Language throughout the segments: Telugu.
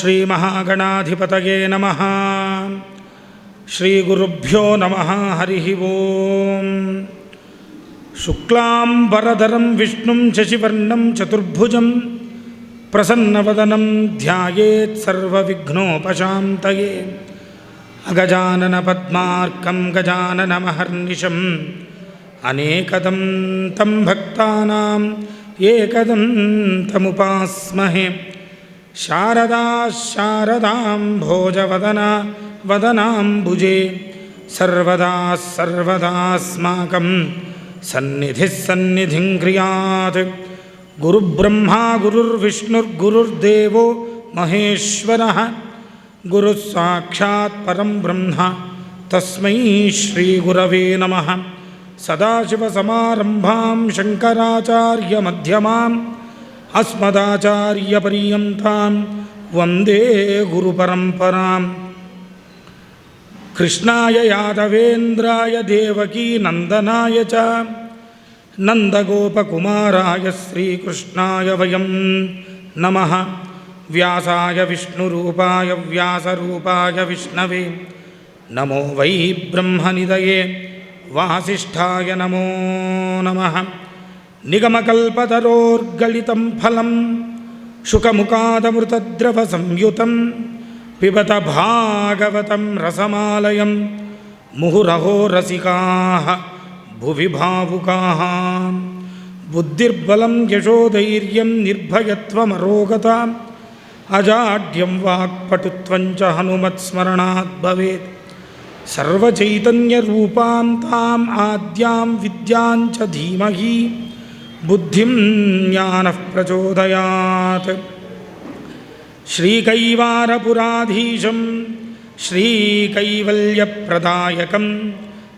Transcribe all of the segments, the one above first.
श्रीमहागणाधिपतये नमः। श्रीगुरुभ्यो नमः। हरिः ओं। शुक्लांबरधरं विष्णुं शशिवर्णं चतुर्भुजं प्रसन्नवदनं ध्यायेत् सर्वविघ्नोपशान्तये। अगजाननपद्मार्कं गजाननमहर्निशम् अनेकदं तं भक्तानां एकदं तमुपास्महे। शारदा शारदां भोजवदना वदनाम्बुजे सर्वदा सर्वदास्माकं सन्निधिः सन्निधिं क्रियात्। गुरुब्रह्मा गुरुर्विष्णुर्गुरुर्देवो महेश्वरः। गुरुः साक्षात् परं ब्रह्म तस्मै श्रीगुरवे नमः। सदाशिवसमारम्भां शङ्कराचार्यमध्यमाम् अस्मदाचार्यपर्यन्तां वन्दे गुरुपरम्पराम्। कृष्णाय यादवेन्द्राय देवकी नन्दनाय च नन्दगोपकुमाराय श्रीकृष्णाय वयं नमः। व्यासाय विष्णुरूपाय व्यासरूपाय विष्णवे नमो वै ब्रह्मनिधये वासिष्ठाय नमो नमः। निगमकल्पतरोर्गलितं फलं शुकमुखादमृतद्रवसंयुतं पिबत भागवतं रसमालयं मुहुरहो रसिकाः भुवि भावुकाः। बुद्धिर्बलं यशोधैर्यं निर्भयत्वमरोगता अजाड्यं वाक्पटुत्वं च हनुमत्स्मरणात् भवेत्। सर्वचैतन्यरूपां ताम् आद्यां विद्यां च धीमहि बुद्धिं ज्ञानः प्रचोदयात्। श्रीकैवारपुराधीशं श्रीकैवल्यप्रदायकं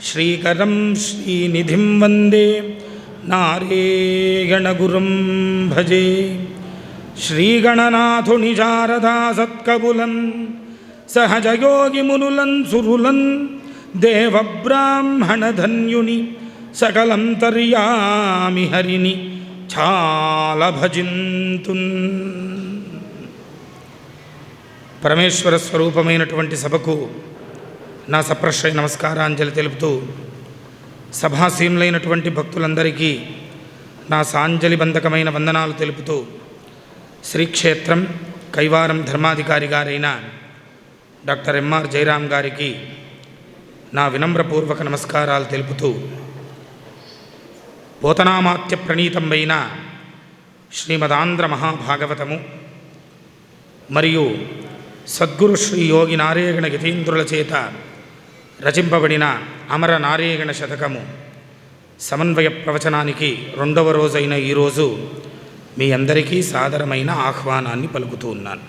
श्रीकरं श्रीनिधिं वन्दे नारायणगुरुं भजे। श्रीगणनाथुनि शारदा सत्कबुलं सहजयोगिमुनुलं सुरुलं देवब्राह्मणधन्युनि सकलं तर्यामि हरिनि చాలభజింతున్. పరమేశ్వర స్వరూపమైనటువంటి సభకు నా సప్రశ్రయ నమస్కారాంజలి తెలుపుతూ సభాసీనులైనటువంటి భక్తులందరికీ నా సాంజలిబంధకమైన వందనాలు తెలుపుతూ శ్రీక్షేత్రం కైవారం ధర్మాధికారి గారైన డాక్టర్ ఎంఆర్ జయరాం గారికి నా వినమ్రపూర్వక నమస్కారాలు తెలుపుతూ పోతనామాత్య ప్రణీతమైన శ్రీమదాంధ్ర మహాభాగవతము మరియు సద్గురు శ్రీ యోగి నారాయణ యతీంద్రుల చేత రచింపబడిన అమర నారాయణ శతకము సమన్వయ ప్రవచనానికి 2వ రోజైన ఈరోజు మీ అందరికీ సాదరమైన ఆహ్వానాన్ని పలుకుతూ ఉన్నాను.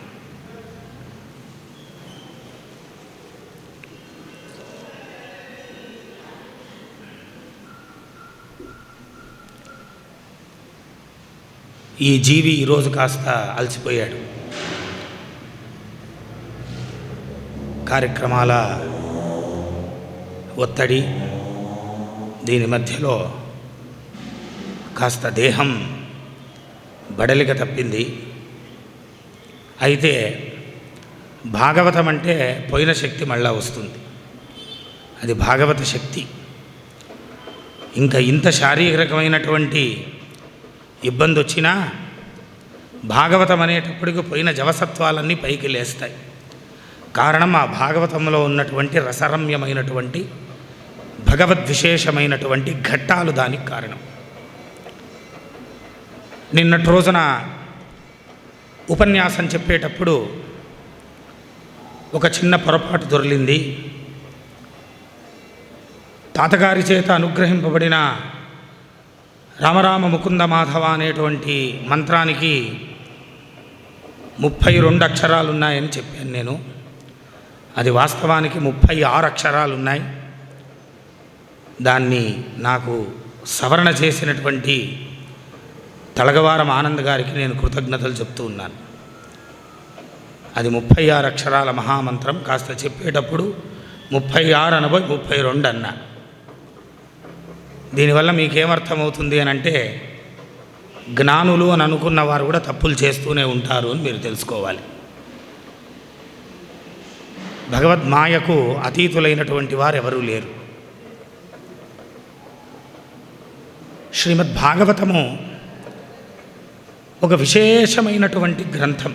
ఈ జీవి ఈరోజు కాస్త అలసిపోయాడు. కార్యక్రమాల ఒత్తిడి, దీని మధ్యలో కాస్త దేహం బడలిక తప్పింది. అయితే భాగవతం అంటే పోయిన శక్తి మళ్ళా వస్తుంది. అది భాగవత శక్తి. ఇంకా ఇంత శారీరకమైనటువంటి ఇబ్బంది వచ్చినా భాగవతం అనేటప్పటికి పోయిన జవసత్వాలన్నీ పైకి లేస్తాయి. కారణం ఆ భాగవతంలో ఉన్నటువంటి రసరమ్యమైనటువంటి భగవద్విశేషమైనటువంటి ఘట్టాలు దానికి కారణం. నిన్నటి రోజున ఉపన్యాసం చెప్పేటప్పుడు ఒక చిన్న పొరపాటు దొర్లింది. తాతగారి చేత అనుగ్రహింపబడిన రామరామ ముకుంద మాధవ అనేటువంటి మంత్రానికి 32 అక్షరాలు ఉన్నాయని చెప్పాను నేను. అది వాస్తవానికి 36 అక్షరాలు ఉన్నాయి. దాన్ని నాకు సవరణ చేసినటువంటి తలగవారం ఆనంద్ గారికి నేను కృతజ్ఞతలు చెప్తూ ఉన్నాను. అది 36 అక్షరాల మహామంత్రం. కాస్త చెప్పేటప్పుడు 36 అనబోయి 32 అన్నా. దీనివల్ల మీకేమర్థమవుతుంది అని అంటే జ్ఞానులు అని అనుకున్న వారు కూడా తప్పులు చేస్తూనే ఉంటారు అని మీరు తెలుసుకోవాలి. భగవద్మాయకు అతీతులైనటువంటి వారు ఎవరూ లేరు. శ్రీమద్భాగవతము ఒక విశేషమైనటువంటి గ్రంథం.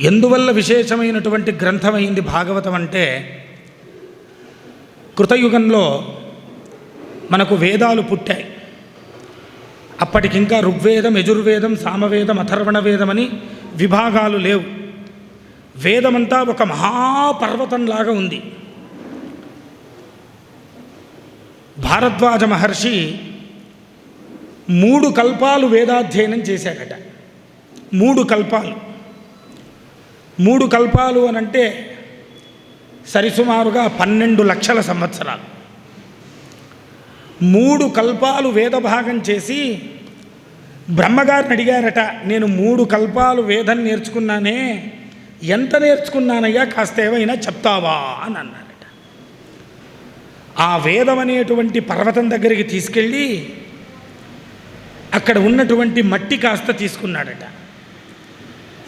ఎందువల్ల విశేషమైనటువంటి గ్రంథమైంది భాగవతం అంటే, కృతయుగంలో మనకు వేదాలు పుట్టాయి. అప్పటికింకా ఋగ్వేదం, యజుర్వేదం, సామవేదం, అథర్వణ వేదం అని విభాగాలు లేవు. వేదమంతా ఒక మహాపర్వతంలాగా ఉంది. భారద్వాజ మహర్షి 3 కల్పాలు వేదాధ్యయనం చేశాడట. 3 కల్పాలు. 3 కల్పాలు అనంటే సరిసుమారుగా 12 లక్షల సంవత్సరాలు. 3 కల్పాలు వేదభాగం చేసి బ్రహ్మగారిని అడిగారట, నేను 3 కల్పాలు వేదం నేర్చుకున్నానే, ఎంత నేర్చుకున్నానయ్యా, కాస్త ఏమైనా చెప్తావా అని అన్నారట. ఆ వేదం అనేటువంటి పర్వతం దగ్గరికి తీసుకెళ్ళి అక్కడ ఉన్నటువంటి మట్టి కాస్త తీసుకున్నాడట.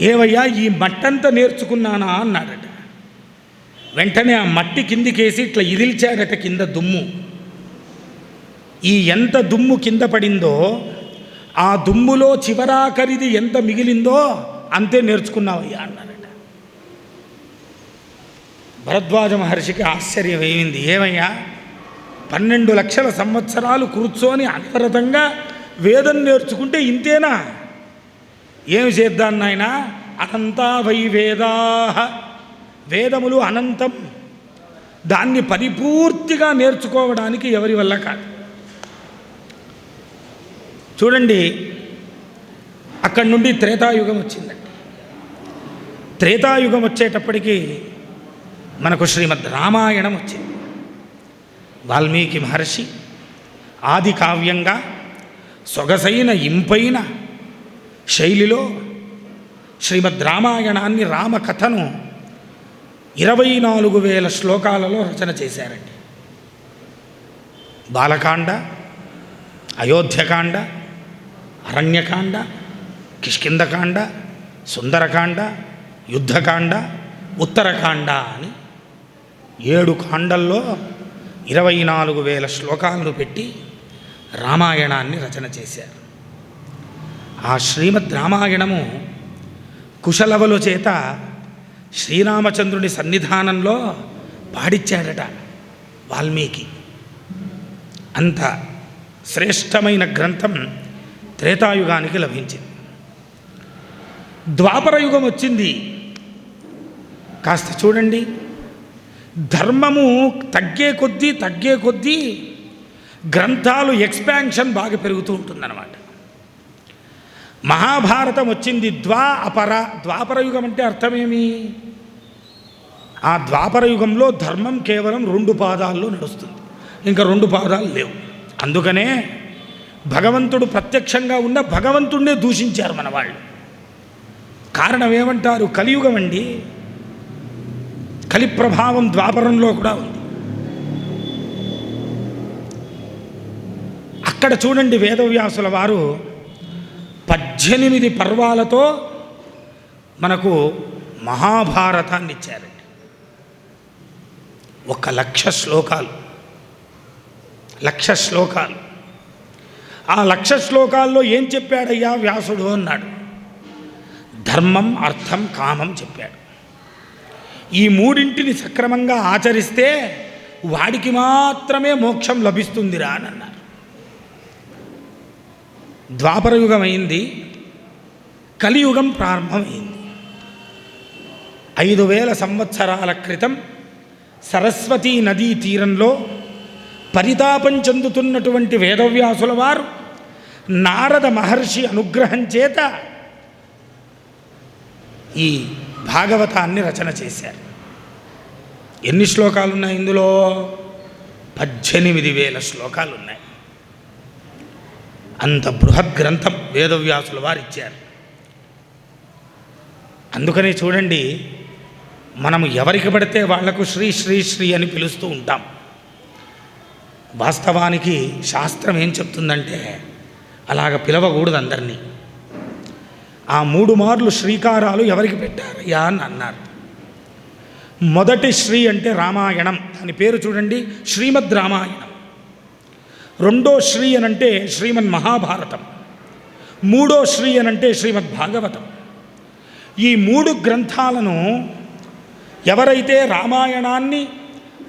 ఏవయ్యా, ఈ మట్టంతా నేర్చుకున్నానా అన్నాడట. వెంటనే ఆ మట్టి కిందికేసి ఇట్లా ఇదిల్చాడట, కింద దుమ్ము. ఈ ఎంత దుమ్ము కింద పడిందో, ఆ దుమ్ములో చివరాఖరిది ఎంత మిగిలిందో అంతే నేర్చుకున్నావయ్యా అన్నాడట. భరద్వాజ మహర్షికి ఆశ్చర్యం ఏమైంది. ఏమయ్యా, 12 లక్షల సంవత్సరాలు కూర్చొని అనంతరతంగా వేదం నేర్చుకుంటే ఇంతేనా? ఏమి చేద్దాం నాయన, అనంతా వై వేదా, వేదములు అనంతం, దాన్ని పరిపూర్తిగా నేర్చుకోవడానికి ఎవరి వల్ల కాదు. చూడండి, అక్కడి నుండి త్రేతాయుగం వచ్చిందండి. త్రేతాయుగం వచ్చేటప్పటికి మనకు శ్రీమద్ రామాయణం వచ్చింది. వాల్మీకి మహర్షి ఆది కావ్యంగా సొగసైన ఇంపైన శైలిలో శ్రీమద్ రామాయణాన్ని, రామకథను 24,000 శ్లోకాలలో రచన చేశారండి. బాలకాండ, అయోధ్యకాండ, అరణ్యకాండ, కిష్కింధకాండ, సుందరకాండ, యుద్ధకాండ, ఉత్తరకాండ అని 7 కాండల్లో 24,000 శ్లోకాలను పెట్టి రామాయణాన్ని రచన చేశారు. ఆ శ్రీమద్ రామాయణము కుశలవల చేత శ్రీరామచంద్రుని సన్నిధానంలో పాడిచ్చాడట వాల్మీకి. అంత శ్రేష్టమైన గ్రంథం త్రేతాయుగానికి లభించింది. ద్వాపరయుగం వచ్చింది. కాస్త చూడండి, ధర్మము తగ్గే కొద్దీ గ్రంథాలు ఎక్స్పాన్షన్ బాగా పెరుగుతూ ఉంటుందన్నమాట. మహాభారతం వచ్చింది. ద్వాపరయుగం అంటే అర్థమేమి? ఆ ద్వాపరయుగంలో ధర్మం కేవలం 2 పాదాల్లో నడుస్తుంది, ఇంకా 2 పాదాలు లేవు. అందుకనే భగవంతుడు ప్రత్యక్షంగా ఉన్న భగవంతుడినే దూషించారు మన వాళ్ళు. కారణం ఏమంటారు? కలియుగం అండి. కలి ప్రభావం ద్వాపరంలో కూడా ఉంది. అక్కడ చూడండి, వేదవ్యాసుల వారు 18 పర్వాలతో మనకు మహాభారతాన్ని ఇచ్చారండి. 1,00,000 శ్లోకాలు. 1,00,000 శ్లోకాలు. ఆ 1,00,000 శ్లోకాల్లో ఏం చెప్పాడయ్యా వ్యాసుడు అన్నాడు. ధర్మం, అర్థం, కామం చెప్పాడు. ఈ 3 సక్రమంగా ఆచరిస్తే వాడికి మాత్రమే మోక్షం లభిస్తుందిరా అని అన్నారు. ద్వాపరయుగం అయింది, కలియుగం ప్రారంభమైంది. 5,000 సంవత్సరాల క్రితం సరస్వతీ నదీ తీరంలో పరితాపం చెందుతున్నటువంటి వేదవ్యాసుల వారు నారద మహర్షి అనుగ్రహం చేత ఈ భాగవతాన్ని రచన చేశారు. ఎన్ని శ్లోకాలు ఉన్నాయి ఇందులో? 18,000 శ్లోకాలు ఉన్నాయి. అంత బృహత్ గ్రంథం వేదవ్యాసుల వారు ఇచ్చారు. అందుకనే చూడండి, మనము ఎవరికి పడితే వాళ్లకు శ్రీ శ్రీ శ్రీ అని పిలుస్తూ ఉంటాం. వాస్తవానికి శాస్త్రం ఏం చెప్తుందంటే అలాగ పిలవకూడదు అందరినీ. ఆ 3 మార్లు శ్రీకారాలు ఎవరికి పెట్టారయ్యా అని అన్నారు. మొదటి శ్రీ అంటే రామాయణం, దాని పేరు చూడండి, శ్రీమద్ రామాయణం. రెండో శ్రీ అనంటే శ్రీమన్ మహాభారతం. మూడో శ్రీ అనంటే శ్రీమద్ భాగవతం. ఈ 3 గ్రంథాలను ఎవరైతే రామాయణాన్ని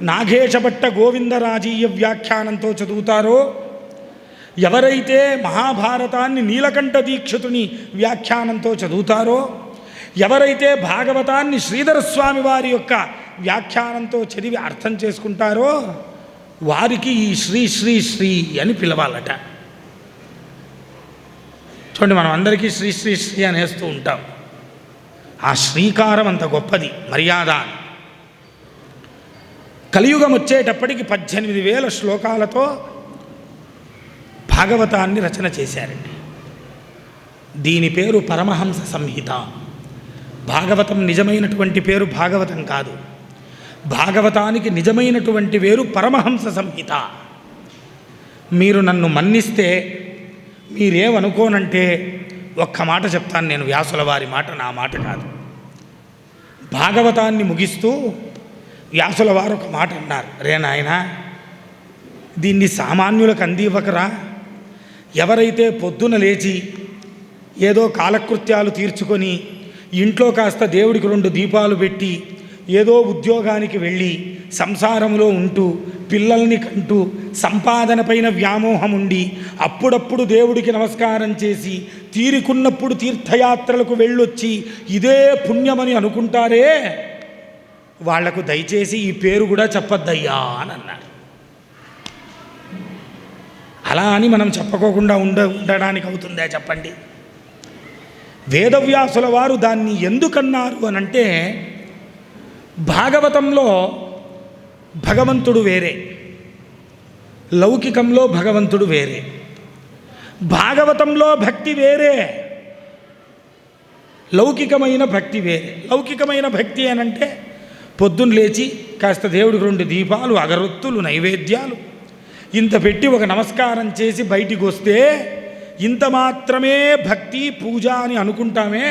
నాగేశభట్ట గోవిందరాజీయ వ్యాఖ్యానంతో చదువుతారో, ఎవరైతే మహాభారతాన్ని నీలకంఠ దీక్షితుని వ్యాఖ్యానంతో చదువుతారో, ఎవరైతే భాగవతాన్ని శ్రీధరస్వామి వారి యొక్క వ్యాఖ్యానంతో చదివి అర్థం చేసుకుంటారో వారికి ఈ శ్రీ శ్రీ శ్రీ అని పిలవాలట. చూడండి, మనం అందరికీ శ్రీ శ్రీ శ్రీ అనేస్తూ ఉంటాం. ఆ శ్రీకారం అంత గొప్పది, మర్యాద. కలియుగం వచ్చేటప్పటికి 18,000 శ్లోకాలతో భాగవతాన్ని రచన చేశారండి. దీని పేరు పరమహంస సంహిత. భాగవతం నిజమైనటువంటి పేరు భాగవతం కాదు. భాగవతానికి నిజమైనటువంటి పేరు పరమహంస సంహిత. మీరు నన్ను మన్నిస్తే, మీరేమనుకోనంటే ఒక్క మాట చెప్తాను నేను, వ్యాసుల వారి మాట, నా మాట కాదు. భాగవతాన్ని ముగిస్తూ వ్యాసుల వారు ఒక మాట అన్నారు, రే నాయనా, దీన్ని సామాన్యులకు అందివ్వకరా. ఎవరైతే పొద్దున లేచి ఏదో కాలకృత్యాలు తీర్చుకొని ఇంట్లో కాస్త దేవుడికి 2 దీపాలు పెట్టి ఏదో ఉద్యోగానికి వెళ్ళి సంసారంలో ఉంటూ పిల్లల్ని కంటూ సంపాదన పైన వ్యామోహం ఉండి అప్పుడప్పుడు దేవుడికి నమస్కారం చేసి తీరికున్నప్పుడు తీర్థయాత్రలకు వెళ్ళొచ్చి ఇదే పుణ్యమని అనుకుంటారే, వాళ్లకు దయచేసి ఈ పేరు కూడా చెప్పద్దయ్యా అని అన్నారు. అలా అని మనం చెప్పుకోకుండా ఉండడానికి అవుతుందా చెప్పండి? వేదవ్యాసుల వారు దాన్ని ఎందుకన్నారు అనంటే, భాగవతంలో భగవంతుడు వేరే, లౌకికంలో భగవంతుడు వేరే. భాగవతంలో భక్తి వేరే, లౌకికమైన భక్తి వేరే. లౌకికమైన భక్తి అనంటే పొద్దున్న లేచి కాస్త దేవుడికి 2 దీపాలు, అగరొత్తులు, నైవేద్యాలు ఇంత పెట్టి ఒక నమస్కారం చేసి బయటికి వస్తే ఇంత మాత్రమే భక్తి పూజ అని అనుకుంటామే,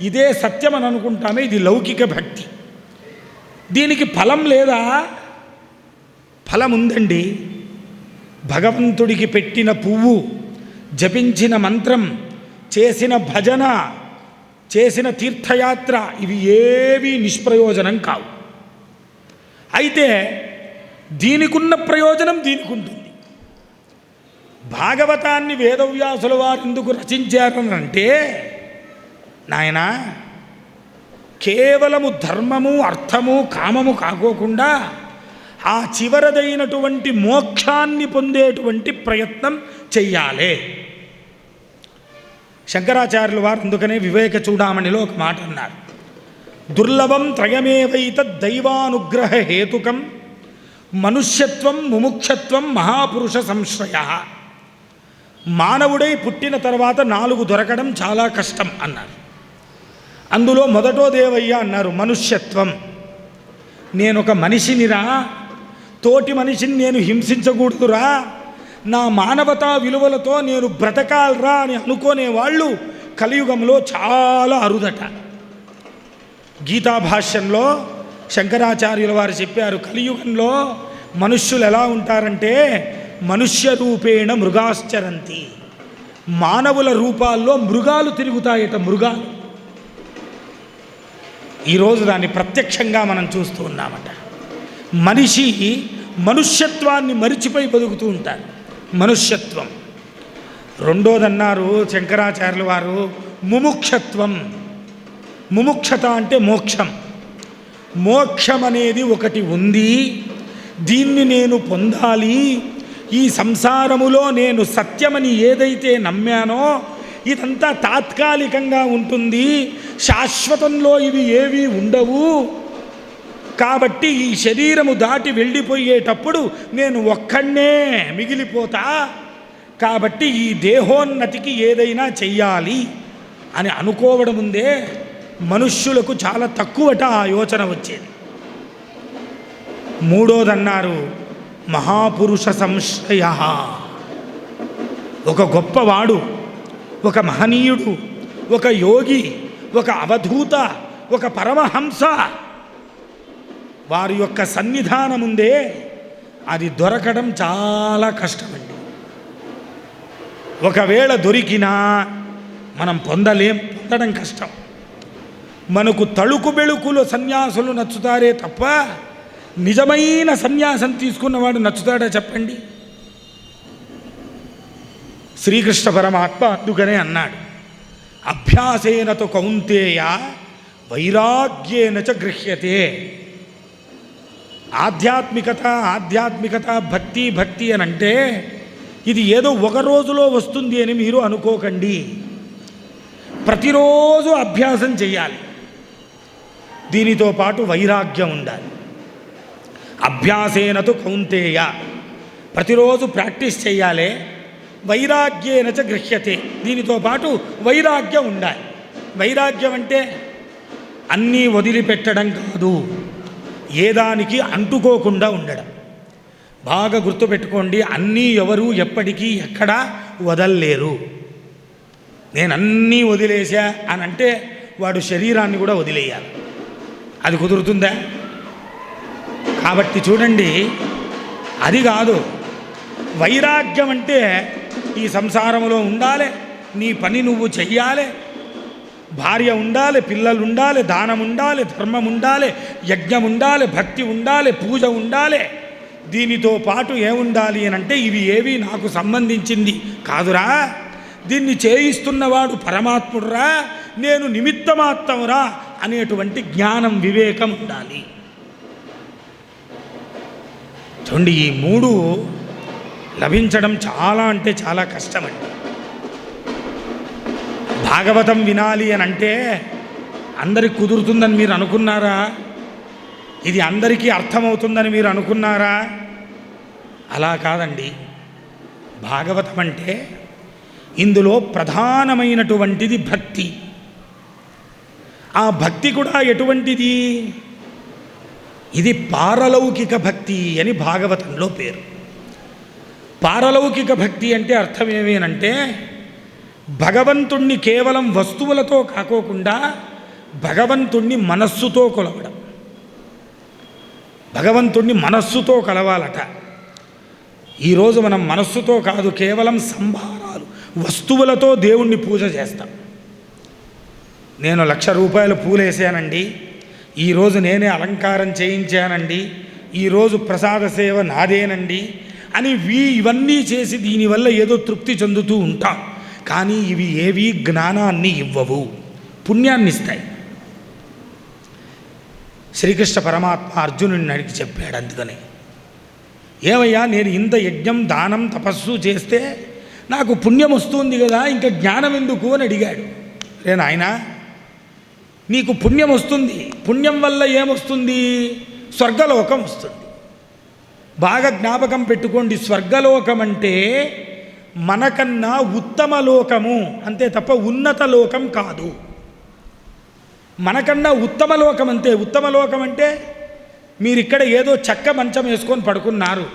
ఇదే సత్యం అని అనుకుంటామే. ఇది లౌకిక భక్తి. దీనికి ఫలం లేదా? ఫలం ఉందండి. భగవంతుడికి పెట్టిన పువ్వు, జపించిన మంత్రం, చేసిన భజన, చేసిన తీర్థయాత్ర ఇవి ఏవీ నిష్ప్రయోజనం కావు. అయితే దీనికున్న ప్రయోజనం దీనికి ఉంటుంది. భాగవతాన్ని వేదవ్యాసుల వారు ఎందుకు రచించారనంటే, నాయనా, కేవలము ధర్మము, అర్థము, కామము కాకోకుండా ఆ చివరదైనటువంటి మోక్షాన్ని పొందేటువంటి ప్రయత్నం చెయ్యాలి. శంకరాచార్యుల వారు అందుకనే వివేక చూడామణిలో ఒక మాట అన్నారు, దుర్లభం త్రయమేవైత దైవానుగ్రహ హేతుకం మనుష్యత్వం ముముక్షత్వం మహాపురుష సంశ్రయ. మానవుడై పుట్టిన తర్వాత 4 దొరకడం చాలా కష్టం అన్నారు. అందులో మొదటో దేవయ్య అన్నారు మనుష్యత్వం. నేనొక మనిషినిరా, తోటి మనిషిని నేను హింసించకూడదురా, నా మానవతా విలువలతో నేను బ్రతకాలరా అని అనుకునేవాళ్ళు కలియుగంలో చాలా అరుదట. గీతాభాష్యంలో శంకరాచార్యుల వారు చెప్పారు, కలియుగంలో మనుష్యులు ఎలా ఉంటారంటే మనుష్య రూపేణ మృగాశ్చరంతి. మానవుల రూపాల్లో మృగాలు తిరుగుతాయట, మృగాలు. ఈరోజు దాన్ని ప్రత్యక్షంగా మనం చూస్తూ ఉన్నామట. మనిషి మనుష్యత్వాన్ని మరిచిపోయి బతుకుతూ ఉంటారు. మనుష్యత్వం. రెండోదన్నారు శంకరాచార్యుల వారు ముముక్షత్వం. ముముక్షత అంటే మోక్షం. మోక్షం అనేది ఒకటి ఉంది, దీన్ని నేను పొందాలి. ఈ సంసారములో నేను సత్యమని ఏదైతే నమ్మానో ఇదంతా తాత్కాలికంగా ఉంటుంది, శాశ్వతంలో ఇవి ఏవీ ఉండవు. కాబట్టి ఈ శరీరము దాటి వెళ్ళిపోయేటప్పుడు నేను ఒక్కడే మిగిలిపోతా. కాబట్టి ఈ దేహోన్నతికి ఏదైనా చెయ్యాలి అని అనుకోవడం ఉందే, మనుష్యులకు చాలా తక్కువట ఆ యోచన వచ్చేది. మూడోదన్నారు మహాపురుష సంశ్రయ. ఒక గొప్పవాడు, ఒక మహనీయుడు, ఒక యోగి, ఒక అవధూత, ఒక పరమహంస వారి యొక్క సన్నిధానం ఉందే అది దొరకడం చాలా కష్టమండి. ఒకవేళ దొరికినా మనం పొందడం కష్టం. మనకు తళుకు బెళుకులు సన్యాసులు నచ్చుతారే తప్ప నిజమైన సన్యాసం తీసుకున్నవాడు నచ్చుతాడా చెప్పండి? శ్రీకృష్ణ పరమాత్మ అందుకనే అన్నాడు, అభ్యాసేనతో కౌంతేయ వైరాగ్యేన చ గృహ్యతే. ఆధ్యాత్మికత భక్తి అని అంటే ఇది ఏదో ఒక రోజులో వస్తుంది అని మీరు అనుకోకండి. ప్రతిరోజు అభ్యాసం చేయాలి. దీనితో పాటు వైరాగ్యం ఉండాలి. అభ్యాసేనతో కౌంతేయ, ప్రతిరోజు ప్రాక్టీస్ చేయాలి. వైరాగ్యేన చ గృహ్యతే, దీనితో పాటు వైరాగ్యం ఉండాలి. వైరాగ్యం అంటే అన్నీ వదిలిపెట్టడం కాదు, ఏదానికి అంటుకోకుండా ఉండడం. బాగా గుర్తుపెట్టుకోండి, అన్నీ ఎవరు ఎప్పటికీ ఎక్కడా వదల్లేరు. నేను అన్నీ వదిలేసా అని అంటే వాడు శరీరాన్ని కూడా వదిలేయాలి. అది కుదురుతుందా? కాబట్టి చూడండి, అది కాదు. వైరాగ్యం అంటే ఈ సంసారంలో ఉండాలి, నీ పని నువ్వు చెయ్యాలి, భార్య ఉండాలి, పిల్లలు ఉండాలి, దానం ఉండాలి, ధర్మం ఉండాలి, యజ్ఞం ఉండాలి, భక్తి ఉండాలి, పూజ ఉండాలి. దీనితో పాటు ఏముండాలి అని అంటే ఇవి ఏవి నాకు సంబంధించింది కాదురా, దీన్ని చేయిస్తున్నవాడు పరమాత్ముడురా, నేను నిమిత్తమాత్రంరా అనేటువంటి జ్ఞానం, వివేకం ఉండాలి. చూడండి, ఈ మూడు లభించడం చాలా అంటే చాలా కష్టమండి. భాగవతం వినాలి అని అంటే అందరికి కుదురుతుందని మీరు అనుకున్నారా? ఇది అందరికీ అర్థమవుతుందని మీరు అనుకున్నారా? అలా కాదండి. భాగవతం అంటే ఇందులో ప్రధానమైనటువంటిది భక్తి. ఆ భక్తి కూడా ఎటువంటిది? ఇది పారలౌకిక భక్తి అని భాగవతంలో పేరు. పారలౌకిక భక్తి అంటే అర్థం ఏమేనంటే భగవంతుణ్ణి కేవలం వస్తువులతో కాకోకుండా భగవంతుణ్ణి మనస్సుతో కొలవడం. భగవంతుణ్ణి మనస్సుతో కలవాలట. ఈరోజు మనం మనస్సుతో కాదు, కేవలం సంభారాలు, వస్తువులతో దేవుణ్ణి పూజ చేస్తాం. నేను 1,00,000 రూపాయలు పూలేసానండి, ఈరోజు నేనే అలంకారం చేయించానండి, ఈరోజు ప్రసాద సేవ నాదేనండి అని ఇవన్నీ చేసి దీనివల్ల ఏదో తృప్తి చెందుతూ ఉంటాం. కానీ ఇవి ఏవి జ్ఞానాన్ని ఇవ్వవు, పుణ్యాన్ని ఇస్తాయి. శ్రీకృష్ణ పరమాత్మ అర్జునుడిని అడిగి చెప్పాడు. అందుకని ఏమయ్యా, నేను ఇంత యజ్ఞం, దానం, తపస్సు చేస్తే నాకు పుణ్యం వస్తుంది కదా, ఇంకా జ్ఞానం ఎందుకు అని అడిగాడు. రే నాయనా, నీకు పుణ్యం వస్తుంది, పుణ్యం వల్ల ఏమొస్తుంది? స్వర్గలోకం వస్తుంది. బాగా జ్ఞాపకం పెట్టుకోండి, స్వర్గలోకం అంటే మనకన్నా ఉత్తమ లోకము అంతే తప్ప ఉన్నత లోకం కాదు. మనకన్నా ఉత్తమ లోకం అంతే. ఉత్తమ లోకం అంటే మీరు ఇక్కడ ఏదో చెక్క మంచం వేసుకొని పడుకున్నారు,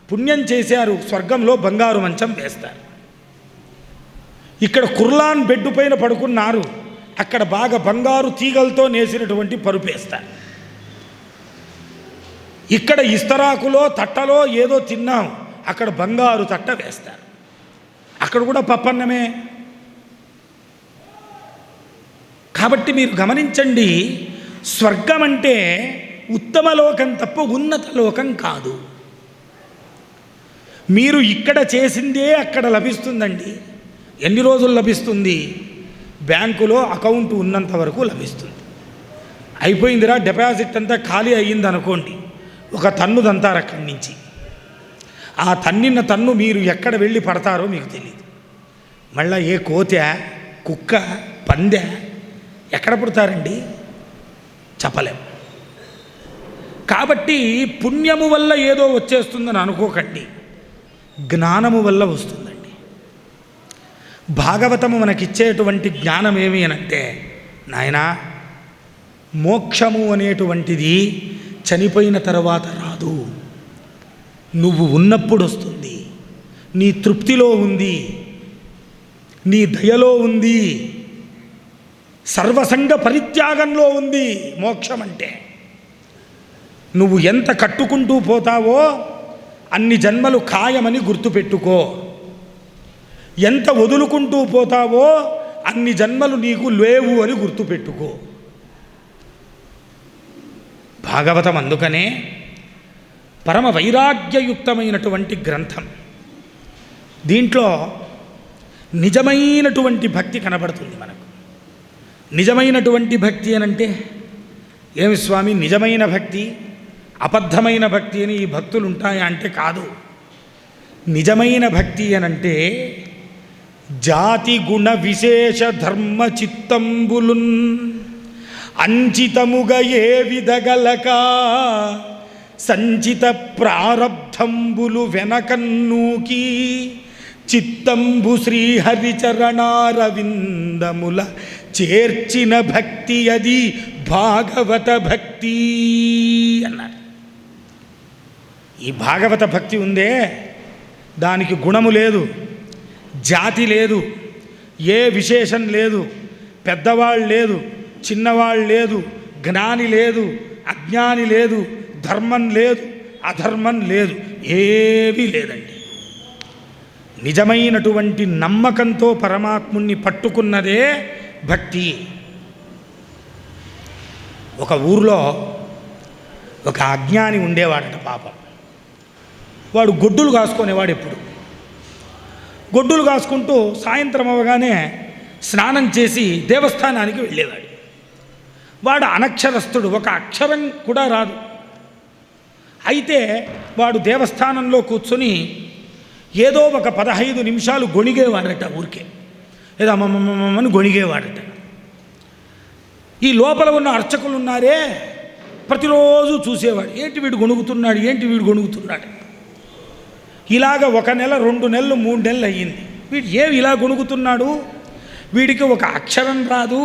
పుణ్యం చేశారు, స్వర్గంలో బంగారు మంచం వేస్తారు. ఇక్కడ కుర్లాన్ బెడ్ పైన పడుకున్నారు, అక్కడ బాగా బంగారు తీగలతో నేసినటువంటి పరుపు వేస్తారు. ఇక్కడ ఇస్తరాకులో తట్టలో ఏదో తిన్నాం, అక్కడ బంగారు తట్ట వేస్తారు, అక్కడ కూడా పప్పన్నమే. కాబట్టి మీరు గమనించండి, స్వర్గం అంటే ఉత్తమ లోకం తప్ప ఉన్నత లోకం కాదు. మీరు ఇక్కడ చేసిందే అక్కడ లభిస్తుందండి. ఎన్ని రోజులు లభిస్తుంది? బ్యాంకులో అకౌంట్ ఉన్నంత వరకు లభిస్తుంది. అయిపోయిందిరా, డిపాజిట్ అంతా ఖాళీ అయ్యింది అనుకోండి, ఒక తన్ను దంతారు అక్కడి నుంచి. ఆ తన్నిన తన్ను మీరు ఎక్కడ వెళ్ళి పడతారో మీకు తెలియదు. మళ్ళీ ఏ కోతె, కుక్క, పందె ఎక్కడ పుడతారండి? చెప్పలేం. కాబట్టి పుణ్యము వల్ల ఏదో వచ్చేస్తుందని అనుకోకండి, జ్ఞానము వల్ల వస్తుందండి. భాగవతము మనకిచ్చేటువంటి జ్ఞానం ఏమి అనంటే, నాయనా, మోక్షము అనేటువంటిది చనిపోయిన తర్వాత రాదు, నువ్వు ఉన్నప్పుడు వస్తుంది. నీ తృప్తిలో ఉంది, నీ దయలో ఉంది, సర్వసంగ పరిత్యాగంలో ఉంది మోక్షం అంటే. నువ్వు ఎంత కట్టుకుంటూ పోతావో అన్ని జన్మలు ఖాయమని గుర్తుపెట్టుకో. ఎంత వదులుకుంటూ పోతావో అన్ని జన్మలు నీకు లేవు అని గుర్తుపెట్టుకో. భాగవతం అందుకనే పరమ వైరాగ్యయుక్తమైనటువంటి గ్రంథం. దీంట్లో నిజమైనటువంటి భక్తి కనబడుతుంది మనకు. నిజమైనటువంటి భక్తి అనంటే ఏమి స్వామి, నిజమైన భక్తి అబద్ధమైన భక్తి అని ఈ భక్తులు ఉంటాయా అంటే కాదు. నిజమైన భక్తి అనంటే జాతి గుణ విశేష ధర్మ చిత్తంబులున్ అంచితముగ ఏ విధగలక సంచిత ప్రారబ్ధంబులు వెనకన్నూకి చిత్తంబు శ్రీహరిచరణారవిందముల చేర్చిన భక్తి అది భాగవత భక్తి అన్నారు. ఈ భాగవత భక్తి ఉందే, దానికి గుణము లేదు, జాతి లేదు, ఏ విశేషం లేదు, పెద్దవాళ్ళు లేదు, చిన్నవాళ్ళు లేదు, జ్ఞాని లేదు, అజ్ఞాని లేదు, ధర్మం లేదు, అధర్మం లేదు, ఏమీ లేదండి. నిజమైనటువంటి నమ్మకంతో పరమాత్ముణ్ణి పట్టుకున్నదే భక్తి. ఒక ఊర్లో ఒక అజ్ఞాని ఉండేవాడట పాపం. వాడు గొడ్డులు కాసుకునేవాడు. ఎప్పుడు గొడ్డులు కాసుకుంటూ సాయంత్రం అవగానే స్నానం చేసి దేవస్థానానికి వెళ్ళేవాడు. వాడు అనక్షరస్తుడు, ఒక అక్షరం కూడా రాదు. అయితే వాడు దేవస్థానంలో కూర్చొని ఏదో ఒక 15 నిమిషాలు గొణిగేవాడట. ఊరికే ఏదో అమ్మమ్మమ్మని గొణిగేవాడట. ఈ లోపల ఉన్న అర్చకులు ఉన్నారే, ప్రతిరోజు చూసేవాడు, ఏంటి వీడు గొణుగుతున్నాడు, ఏంటి వీడు గొణుగుతున్నాడు. ఇలాగ 1 నెల, 2 నెలలు, 3 నెలలు అయ్యింది. వీడు ఏమి ఇలా గొణుగుతున్నాడు, వీడికి ఒక అక్షరం రాదు,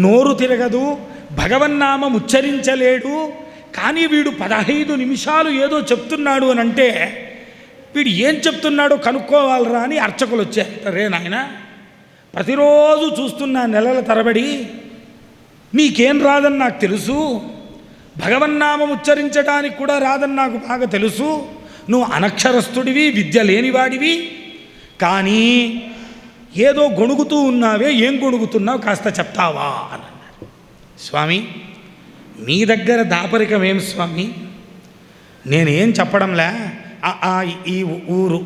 నోరు తిరగదు, భగవన్నామం ఉచ్చరించలేడు, కానీ వీడు 15 నిమిషాలు ఏదో చెప్తున్నాడు అని అంటే వీడు ఏం చెప్తున్నాడో కనుక్కోవాలరా అని అర్చకులు వచ్చారు. రే నాయన, ప్రతిరోజు చూస్తున్నా నెలల తరబడి, నీకేం రాదని నాకు తెలుసు, భగవన్నామం ఉచ్చరించడానికి కూడా రాదని నాకు బాగా తెలుసు, నువ్వు అనక్షరస్తుడివి, విద్య లేనివాడివి, కానీ ఏదో గొణుగుతూ ఉన్నావే, ఏం గొణుగుతున్నావు కాస్త చెప్తావా అని అన్నారు. స్వామి, మీ దగ్గర దాపరికం ఏం స్వామి, నేనేం చెప్పడంలే, ఈ ఊరు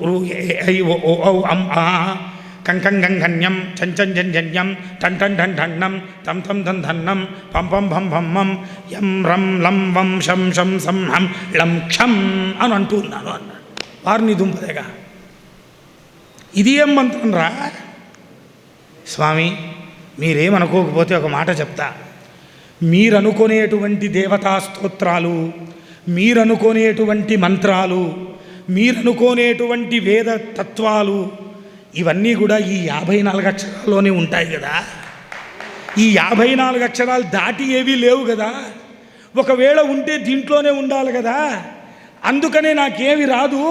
కంకంగంగన్యం చంచంజంజన్యం టంటన్ ఢంఢన్నం తం తం ధన్ధన్నం పం పం భం భమ్మం యం రం లం వం శం శం సం హం లం క్షం అని అంటూ ఉన్నాను అన్నాడు. వారిని దుంపదేగా, ఇది ఏం మంత్రం రా స్వామి, మీరేమనుకోకపోతే ఒక మాట చెప్తా. మీరనుకునేటువంటి దేవతా స్తోత్రాలు, మీరనుకునేటువంటి మంత్రాలు, మీరనుకునేటువంటి వేద తత్వాలు ఇవన్నీ కూడా ఈ 54 అక్షరాల్లోనే ఉంటాయి కదా. ఈ 54 అక్షరాలు దాటి ఏవీ లేవు కదా. ఒకవేళ ఉంటే దీంట్లోనే ఉండాలి కదా. అందుకనే నాకేమి రాదు,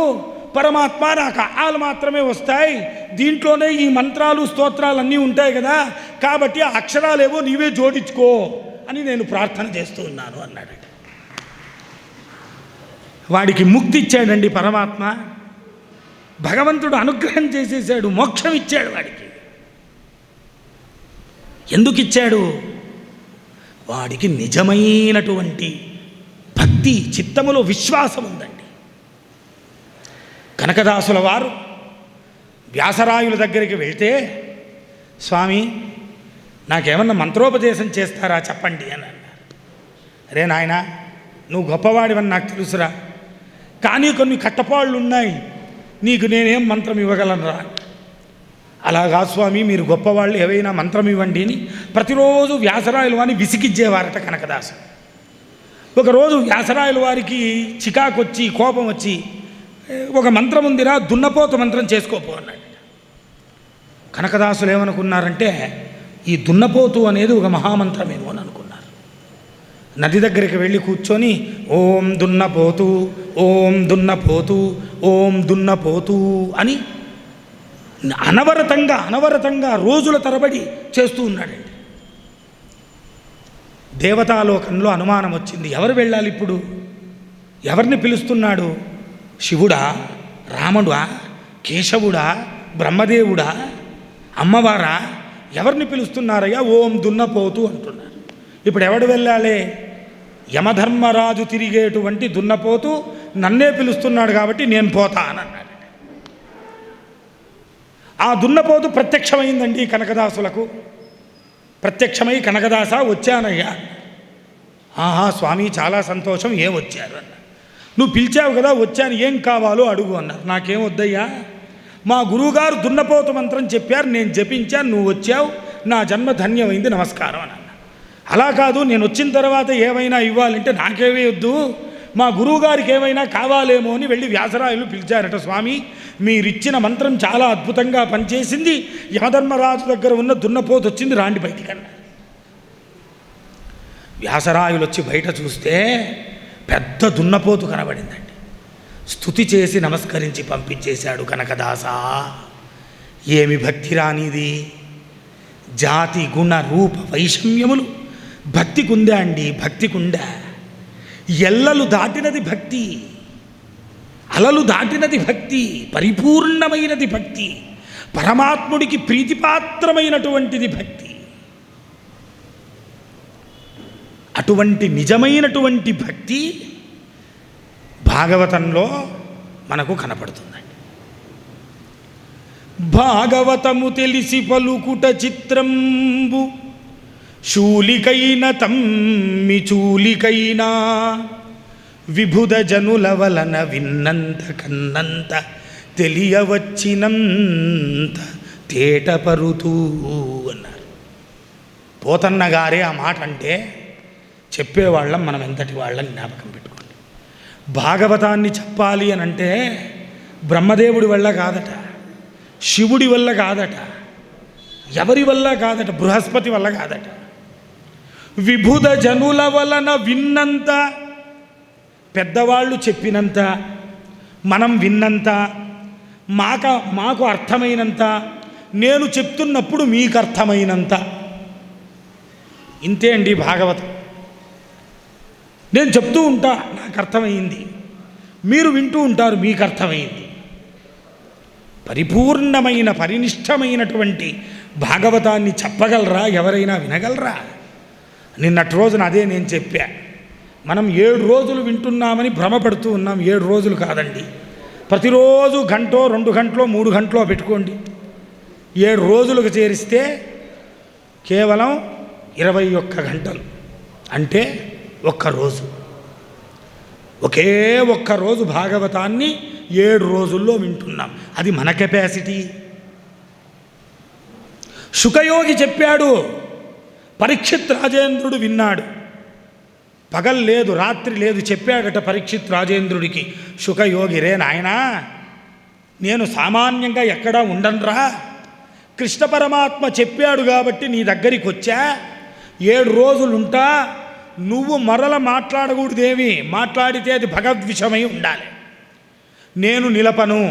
పరమాత్మ నాకు ఆలు మాత్రమే వస్తాయి, దీంట్లోనే ఈ మంత్రాలు స్తోత్రాలు అన్నీ ఉంటాయి కదా, కాబట్టి ఆ అక్షరాలేవో నీవే జోడించుకో అని నేను ప్రార్థన చేస్తూ ఉన్నాను అన్నాడు. వాడికి ముక్తి ఇచ్చాడండి పరమాత్మ. భగవంతుడు అనుగ్రహం చేసేసాడు, మోక్షం ఇచ్చాడు వాడికి. ఎందుకు ఇచ్చాడు? వాడికి నిజమైనటువంటి భక్తి, చిత్తములో విశ్వాసం ఉందండి. కనకదాసుల వారు వ్యాసరాయుల దగ్గరికి వెళ్తే, స్వామి నాకేమన్నా మంత్రోపదేశం చేస్తారా చెప్పండి అని అన్నారు. అరే నాయన, నువ్వు గొప్పవాడివని నాకు తెలుసురా, కానీ కొన్ని కట్టపాళ్ళు ఉన్నాయి, నీకు నేనేం మంత్రం ఇవ్వగలనురా. అలాగా స్వామి, మీరు గొప్పవాళ్ళు, ఏవైనా మంత్రం ఇవ్వండి అని ప్రతిరోజు వ్యాసరాయల వారిని విసిగిచ్చేవారట కనకదాసు. ఒకరోజు వ్యాసరాయల వారికి చికాకు వచ్చి, కోపం వచ్చి, ఒక మంత్రం ఉందిరా, దున్నపోత మంత్రం చేసుకోపో అన్నాడు. కనకదాసులు ఏమనుకున్నారంటే ఈ దున్నపోతు అనేది ఒక మహామంత్రమేమో అని అనుకున్నారు. నది దగ్గరికి వెళ్ళి కూర్చొని ఓం దున్నపోతు, ఓం దున్నపోతు, ఓం దున్నపోతు అని అనవరతంగా రోజుల తరబడి చేస్తూ ఉన్నాడండి. దేవతాలోకంలో అనుమానం వచ్చింది, ఎవరు వెళ్ళాలి ఇప్పుడు? ఎవరిని పిలుస్తున్నాడు? శివుడా, రాముడా, కేశవుడా, బ్రహ్మదేవుడా, అమ్మవారా? ఎవరిని పిలుస్తున్నారయ్యా? ఓం దున్నపోతు అంటున్నారు. ఇప్పుడు ఎవడు వెళ్ళాలి? యమధర్మరాజు తిరిగేటువంటి దున్నపోతు నన్నే పిలుస్తున్నాడు కాబట్టి నేను పోతా అని అన్నాడు. ఆ దున్నపోతు ప్రత్యక్షమైందండి కనకదాసులకు. ప్రత్యక్షమై, కనకదాస వచ్చానయ్యా. ఆహా స్వామి చాలా సంతోషం, ఏం వచ్చారు అన్న. నువ్వు పిలిచావు కదా, వచ్చాను, ఏం కావాలో అడుగు అన్నారు. నాకేం వద్దయ్యా, మా గురువుగారు దున్నపోతు మంత్రం చెప్పారు, నేను జపించాను, నువ్వు వచ్చావు, నా జన్మ ధన్యమైంది, నమస్కారం అని అన్న. అలా కాదు, నేను వచ్చిన తర్వాత ఏమైనా ఇవ్వాలంటే నాకేమీ వద్దు, మా గురువుగారికి ఏమైనా కావాలేమో అని వెళ్ళి వ్యాసరాయలు పిలిచారట. స్వామి మీరిచ్చిన మంత్రం చాలా అద్భుతంగా పనిచేసింది, యమధర్మరాజు దగ్గర ఉన్న దున్నపోతు వచ్చింది, రాండి బయటికన్నా. వ్యాసరాయులు వచ్చి బయట చూస్తే పెద్ద దున్నపోతు కనబడిందండి. స్తుతి చేసి నమస్కరించి పంపించేశాడు. కనకదాస ఏమి భక్తి రానిది, జాతి గుణ రూప వైషమ్యములు భక్తికుందా అండి, భక్తికుందా. ఎల్లలు దాటినది భక్తి, అలలు దాటినది భక్తి, పరిపూర్ణమైనది భక్తి, పరమాత్ముడికి ప్రీతిపాత్రమైనటువంటిది భక్తి. అటువంటి నిజమైనటువంటి భక్తి భాగవతంలో మనకు కనపడుతుందండి. భాగవతము తెలిసి పలుకుట చిత్రంబు, శూలికైన తమ్మి చూలికైనా, విభుద జనుల వలన విన్నంత కన్నంత, తెలియవచ్చినంత తేటపరుతూ అన్నారు. పోతన్న గారే ఆ మాట అంటే చెప్పేవాళ్ళం మనం ఎంతటి వాళ్ళని జ్ఞాపకం పెట్టుకోండి. భాగవతాన్ని చెప్పాలి అని అంటే బ్రహ్మదేవుడి వల్ల కాదట, శివుడి వల్ల కాదట, ఎవరి వల్ల కాదట, బృహస్పతి వల్ల కాదట. విభుద జనుల వలన విన్నంత, పెద్దవాళ్ళు చెప్పినంత, మనం విన్నంత, మాకు అర్థమైనంత, నేను చెప్తున్నప్పుడు మీకు అర్థమైనంత, ఇంతే అండి భాగవతం. నేను చెప్తూ ఉంటా, నాకు అర్థమైంది, మీరు వింటూ ఉంటారు, మీకు అర్థమైంది. పరిపూర్ణమైన పరినిష్టమైనటువంటి భాగవతాన్ని చెప్పగలరా? ఎవరైనా వినగలరా? నిన్నటి రోజున అదే నేను చెప్పా. మనం 7 రోజులు వింటున్నామని భ్రమపడుతూ ఉన్నాం. 7 రోజులు కాదండి, ప్రతిరోజు గంటో 2 గంటలో 3 గంటలో పెట్టుకోండి. 7 రోజులకు చేరిస్తే కేవలం 21 గంటలు, అంటే ఒక్కరోజు. ఒకే ఒక్కరోజు భాగవతాన్ని 7 రోజుల్లో వింటున్నాం. అది మన కెపాసిటీ. శుకయోగి చెప్పాడు, పరీక్షిత్ రాజేంద్రుడు విన్నాడు. పగలు లేదు, రాత్రి లేదు, చెప్పాడట పరీక్షిత్ రాజేంద్రుడికి. శుకయోగి, రే నాయనా, నేను సామాన్యంగా ఎక్కడా ఉండనురా, కృష్ణ పరమాత్మ చెప్పాడు కాబట్టి నీ దగ్గరికి వచ్చా, 7 రోజులుంటా, నువ్వు మరల మాట్లాడకూడదేమి, మాట్లాడితే అది భగవద్విషమై ఉండాలి. నేను నిలపను,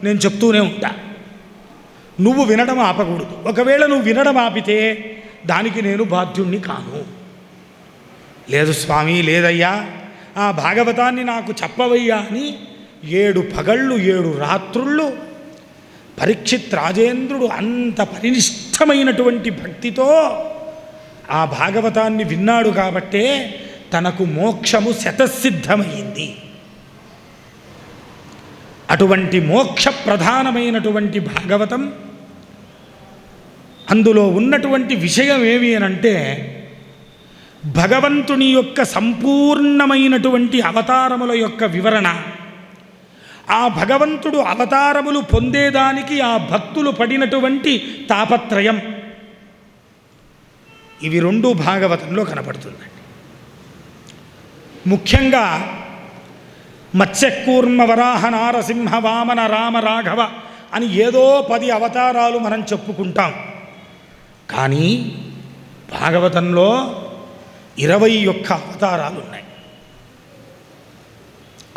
నేను చెప్తూనే ఉంటా, నువ్వు వినడం ఆపకూడదు. ఒకవేళ నువ్వు వినడం ఆపితే దానికి నేను బాధ్యుణ్ణి కాను. లేదు స్వామి, లేదయ్యా, ఆ భాగవతాన్ని నాకు చెప్పవయ్యా అని 7 పగళ్ళు 7 రాత్రుళ్ళు పరీక్షిత్ రాజేంద్రుడు అంత పరినిష్టమైనటువంటి భక్తితో ఆ భాగవతాన్ని విన్నాడు కాబట్టే తనకు మోక్షము శతసిద్ధమైంది. అటువంటి మోక్ష ప్రధానమైనటువంటి భాగవతం, అందులో ఉన్నటువంటి విషయం ఏమి అనంటే భగవంతుని యొక్క సంపూర్ణమైనటువంటి అవతారముల యొక్క వివరణ. ఆ భగవంతుడు అవతారములు పొందేదానికి ఆ భక్తులు పడినటువంటి తాపత్రయం, ఇవి 2 భాగవతంలో కనపడుతుందండి. ముఖ్యంగా మత్స్యకూర్మ వరాహ నారసింహ వామన రామ రాఘవ అని ఏదో 10 అవతారాలు మనం చెప్పుకుంటాం. కానీ భాగవతంలో 21 అవతారాలు ఉన్నాయి.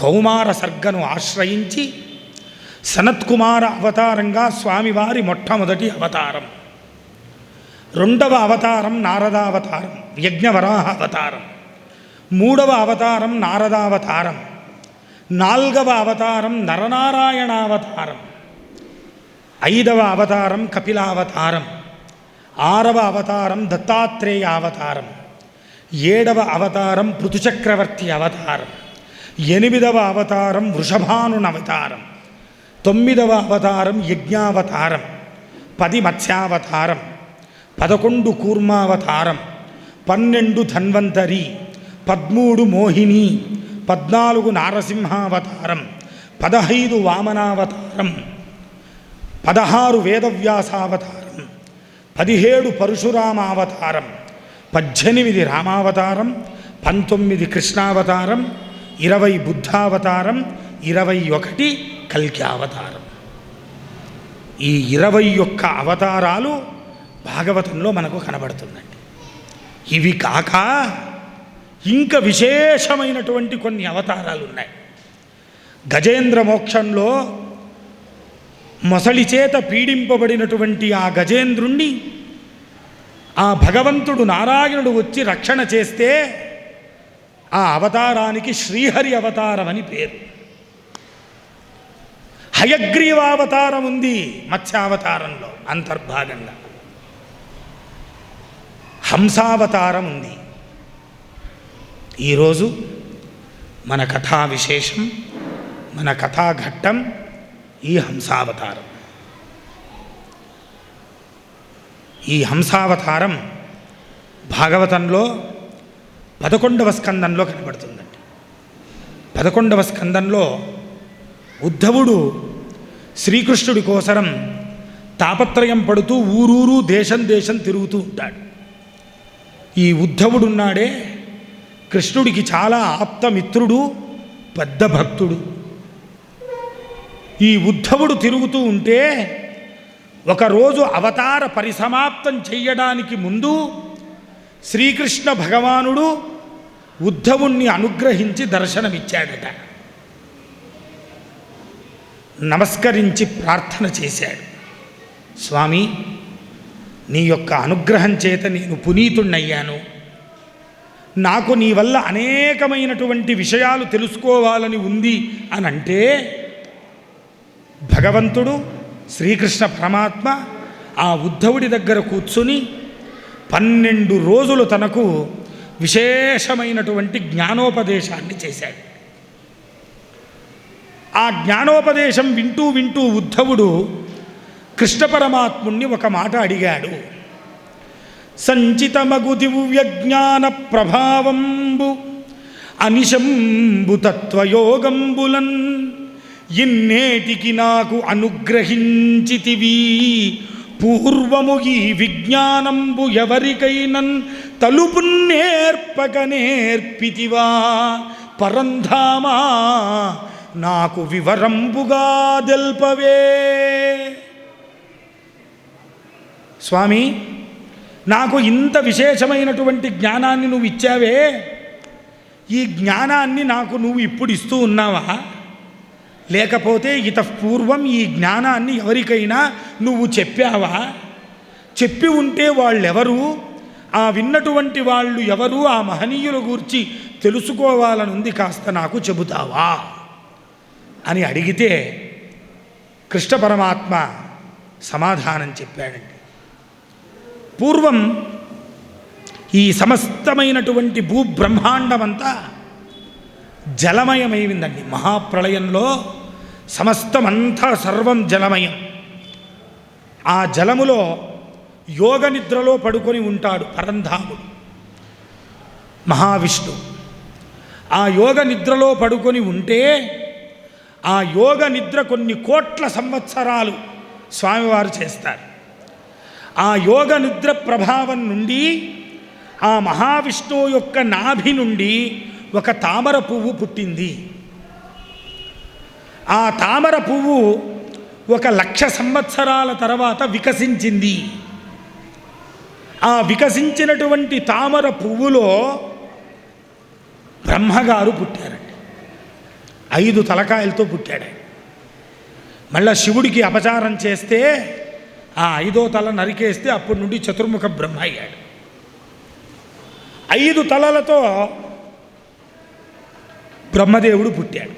కౌమార సర్గను ఆశ్రయించి సనత్కుమార అవతారంగా స్వామివారి మొట్టమొదటి అవతారం, 2వ అవతారం నారదావతారం, యజ్ఞవరాహ అవతారం, 3వ అవతారం నారదావతారం, 4వ అవతారం నరనారాయణావతారం, 5వ అవతారం కపిలావతారం, 6వ అవతారం దత్తాత్రేయావతారం, 7వ అవతారం పృథుచక్రవర్తి అవతారం, 8వ అవతారం వృషభానునవతారం, 9వ అవతారం యజ్ఞావతారం, 10 మత్స్యావతారం, 11 కూర్మావతారం, 12 ధన్వంతరి, 13 మోహిని, 14 నారసింహావతారం, 15 వామనావతారం, 16 వేదవ్యాసావతారం, 17 పరశురామావతారం, 18 రామావతారం, 19 కృష్ణావతారం, 20 బుద్ధావతారం, 21 కల్కి అవతారం. ఈ 21 అవతారాలు భాగవతంలో మనకు కనబడుతుందండి. ఇవి కాక ఇంకా విశేషమైనటువంటి కొన్ని అవతారాలు ఉన్నాయి. గజేంద్ర మోక్షంలో మొసలి చేత పీడింపబడినటువంటి ఆ గజేంద్రుణ్ణి ఆ భగవంతుడు నారాయణుడు వచ్చి రక్షణ చేస్తే ఆ అవతారానికి శ్రీహరి అవతారం అని పేరు. హయగ్రీవావతారం ఉంది మత్స్యావతారంలో అంతర్భాగంగా. హంసావతారం ఉంది. ఈరోజు మన కథా విశేషం, మన కథాఘట్టం ఈ హంసావతారం. ఈ హంసావతారం భాగవతంలో 11వ స్కందంలో కనబడుతుందండి. 11వ స్కందంలో ఉద్ధవుడు శ్రీకృష్ణుడి కోసరం తాపత్రయం పడుతూ ఊరూరు దేశం దేశం తిరుగుతూ ఉంటాడు. ఈ ఉద్ధవుడున్నాడే కృష్ణుడికి చాలా ఆప్తమిత్రుడు, పెద్ద భక్తుడు. ఈ ఉద్ధవుడు తిరుగుతూ ఉంటే ఒకరోజు అవతార పరిసమాప్తం చెయ్యడానికి ముందు శ్రీకృష్ణ భగవానుడు ఉద్ధవుణ్ణి అనుగ్రహించి దర్శనమిచ్చాడట. నమస్కరించి ప్రార్థన చేశాడు. స్వామి, నీ యొక్క అనుగ్రహం చేత నేను పునీతుణ్ణయ్యాను. నాకు నీ వల్ల అనేకమైనటువంటి విషయాలు తెలుసుకోవాలని ఉంది అని అంటే భగవంతుడు శ్రీకృష్ణ పరమాత్మ ఆ ఉద్ధవుడి దగ్గర కూర్చుని 12 రోజులు తనకు విశేషమైనటువంటి జ్ఞానోపదేశాన్ని చేశాడు. ఆ జ్ఞానోపదేశం వింటూ వింటూ ఉద్ధవుడు కృష్ణ పరమాత్ముణ్ణి ఒక మాట అడిగాడు. సంచితమగు దివ్య జ్ఞాన ప్రభావంబు అనిశంబు తత్వయోగంబులన్ ఇన్నేటికి నాకు అనుగ్రహించితివి. పూర్వము ఈ విజ్ఞానంబు ఎవరికైనన్ తలుపు నేర్పక నేర్పితివా. పరంధామా నాకు వివరంబుగా తెల్పవే. స్వామి, నాకు ఇంత విశేషమైనటువంటి జ్ఞానాన్ని నువ్వు ఇచ్చావే, ఈ జ్ఞానాన్ని నాకు నువ్వు ఇప్పుడు ఇస్తూ ఉన్నావా? లేకపోతే పూర్వం ఈ జ్ఞానాన్ని ఎవరికైనా నువ్వు చెప్పావా? చెప్పి ఉంటే వాళ్ళెవరు? ఆ విన్నటువంటి వాళ్ళు ఎవరు? ఆ మహనీయుల గురించి తెలుసుకోవాలనుంది, కాస్త నాకు చెబుతావా అని అడిగితే కృష్ణ పరమాత్మ సమాధానం చెప్పాడండి. పూర్వం ఈ సమస్తమైనటువంటి భూబ్రహ్మాండమంతా జలమయమైందండి. మహాప్రళయంలో సమస్తమంతా సర్వం జలమయం. ఆ జలములో యోగ నిద్రలో పడుకొని ఉంటాడు పరంధాముడు మహావిష్ణు. ఆ యోగ నిద్రలో పడుకొని ఉంటే ఆ యోగ నిద్ర కొన్ని కోట్ల సంవత్సరాలు స్వామివారు చేస్తారు. ఆ యోగ నిద్ర ప్రభావం నుండి ఆ మహావిష్ణువు యొక్క నాభి నుండి ఒక తామర పువ్వు పుట్టింది. ఆ తామర పువ్వు 1,00,000 సంవత్సరాల తర్వాత వికసించింది. ఆ వికసించినటువంటి తామర పువ్వులో బ్రహ్మగారు పుట్టారండి. 5 తలకాయలతో పుట్టాడు. మళ్ళా శివుడికి అపచారం చేస్తే ఆ 5వ తల నరికేస్తే అప్పటి నుండి చతుర్ముఖ బ్రహ్మ అయ్యాడు. 5 తలలతో బ్రహ్మదేవుడు పుట్టాడు.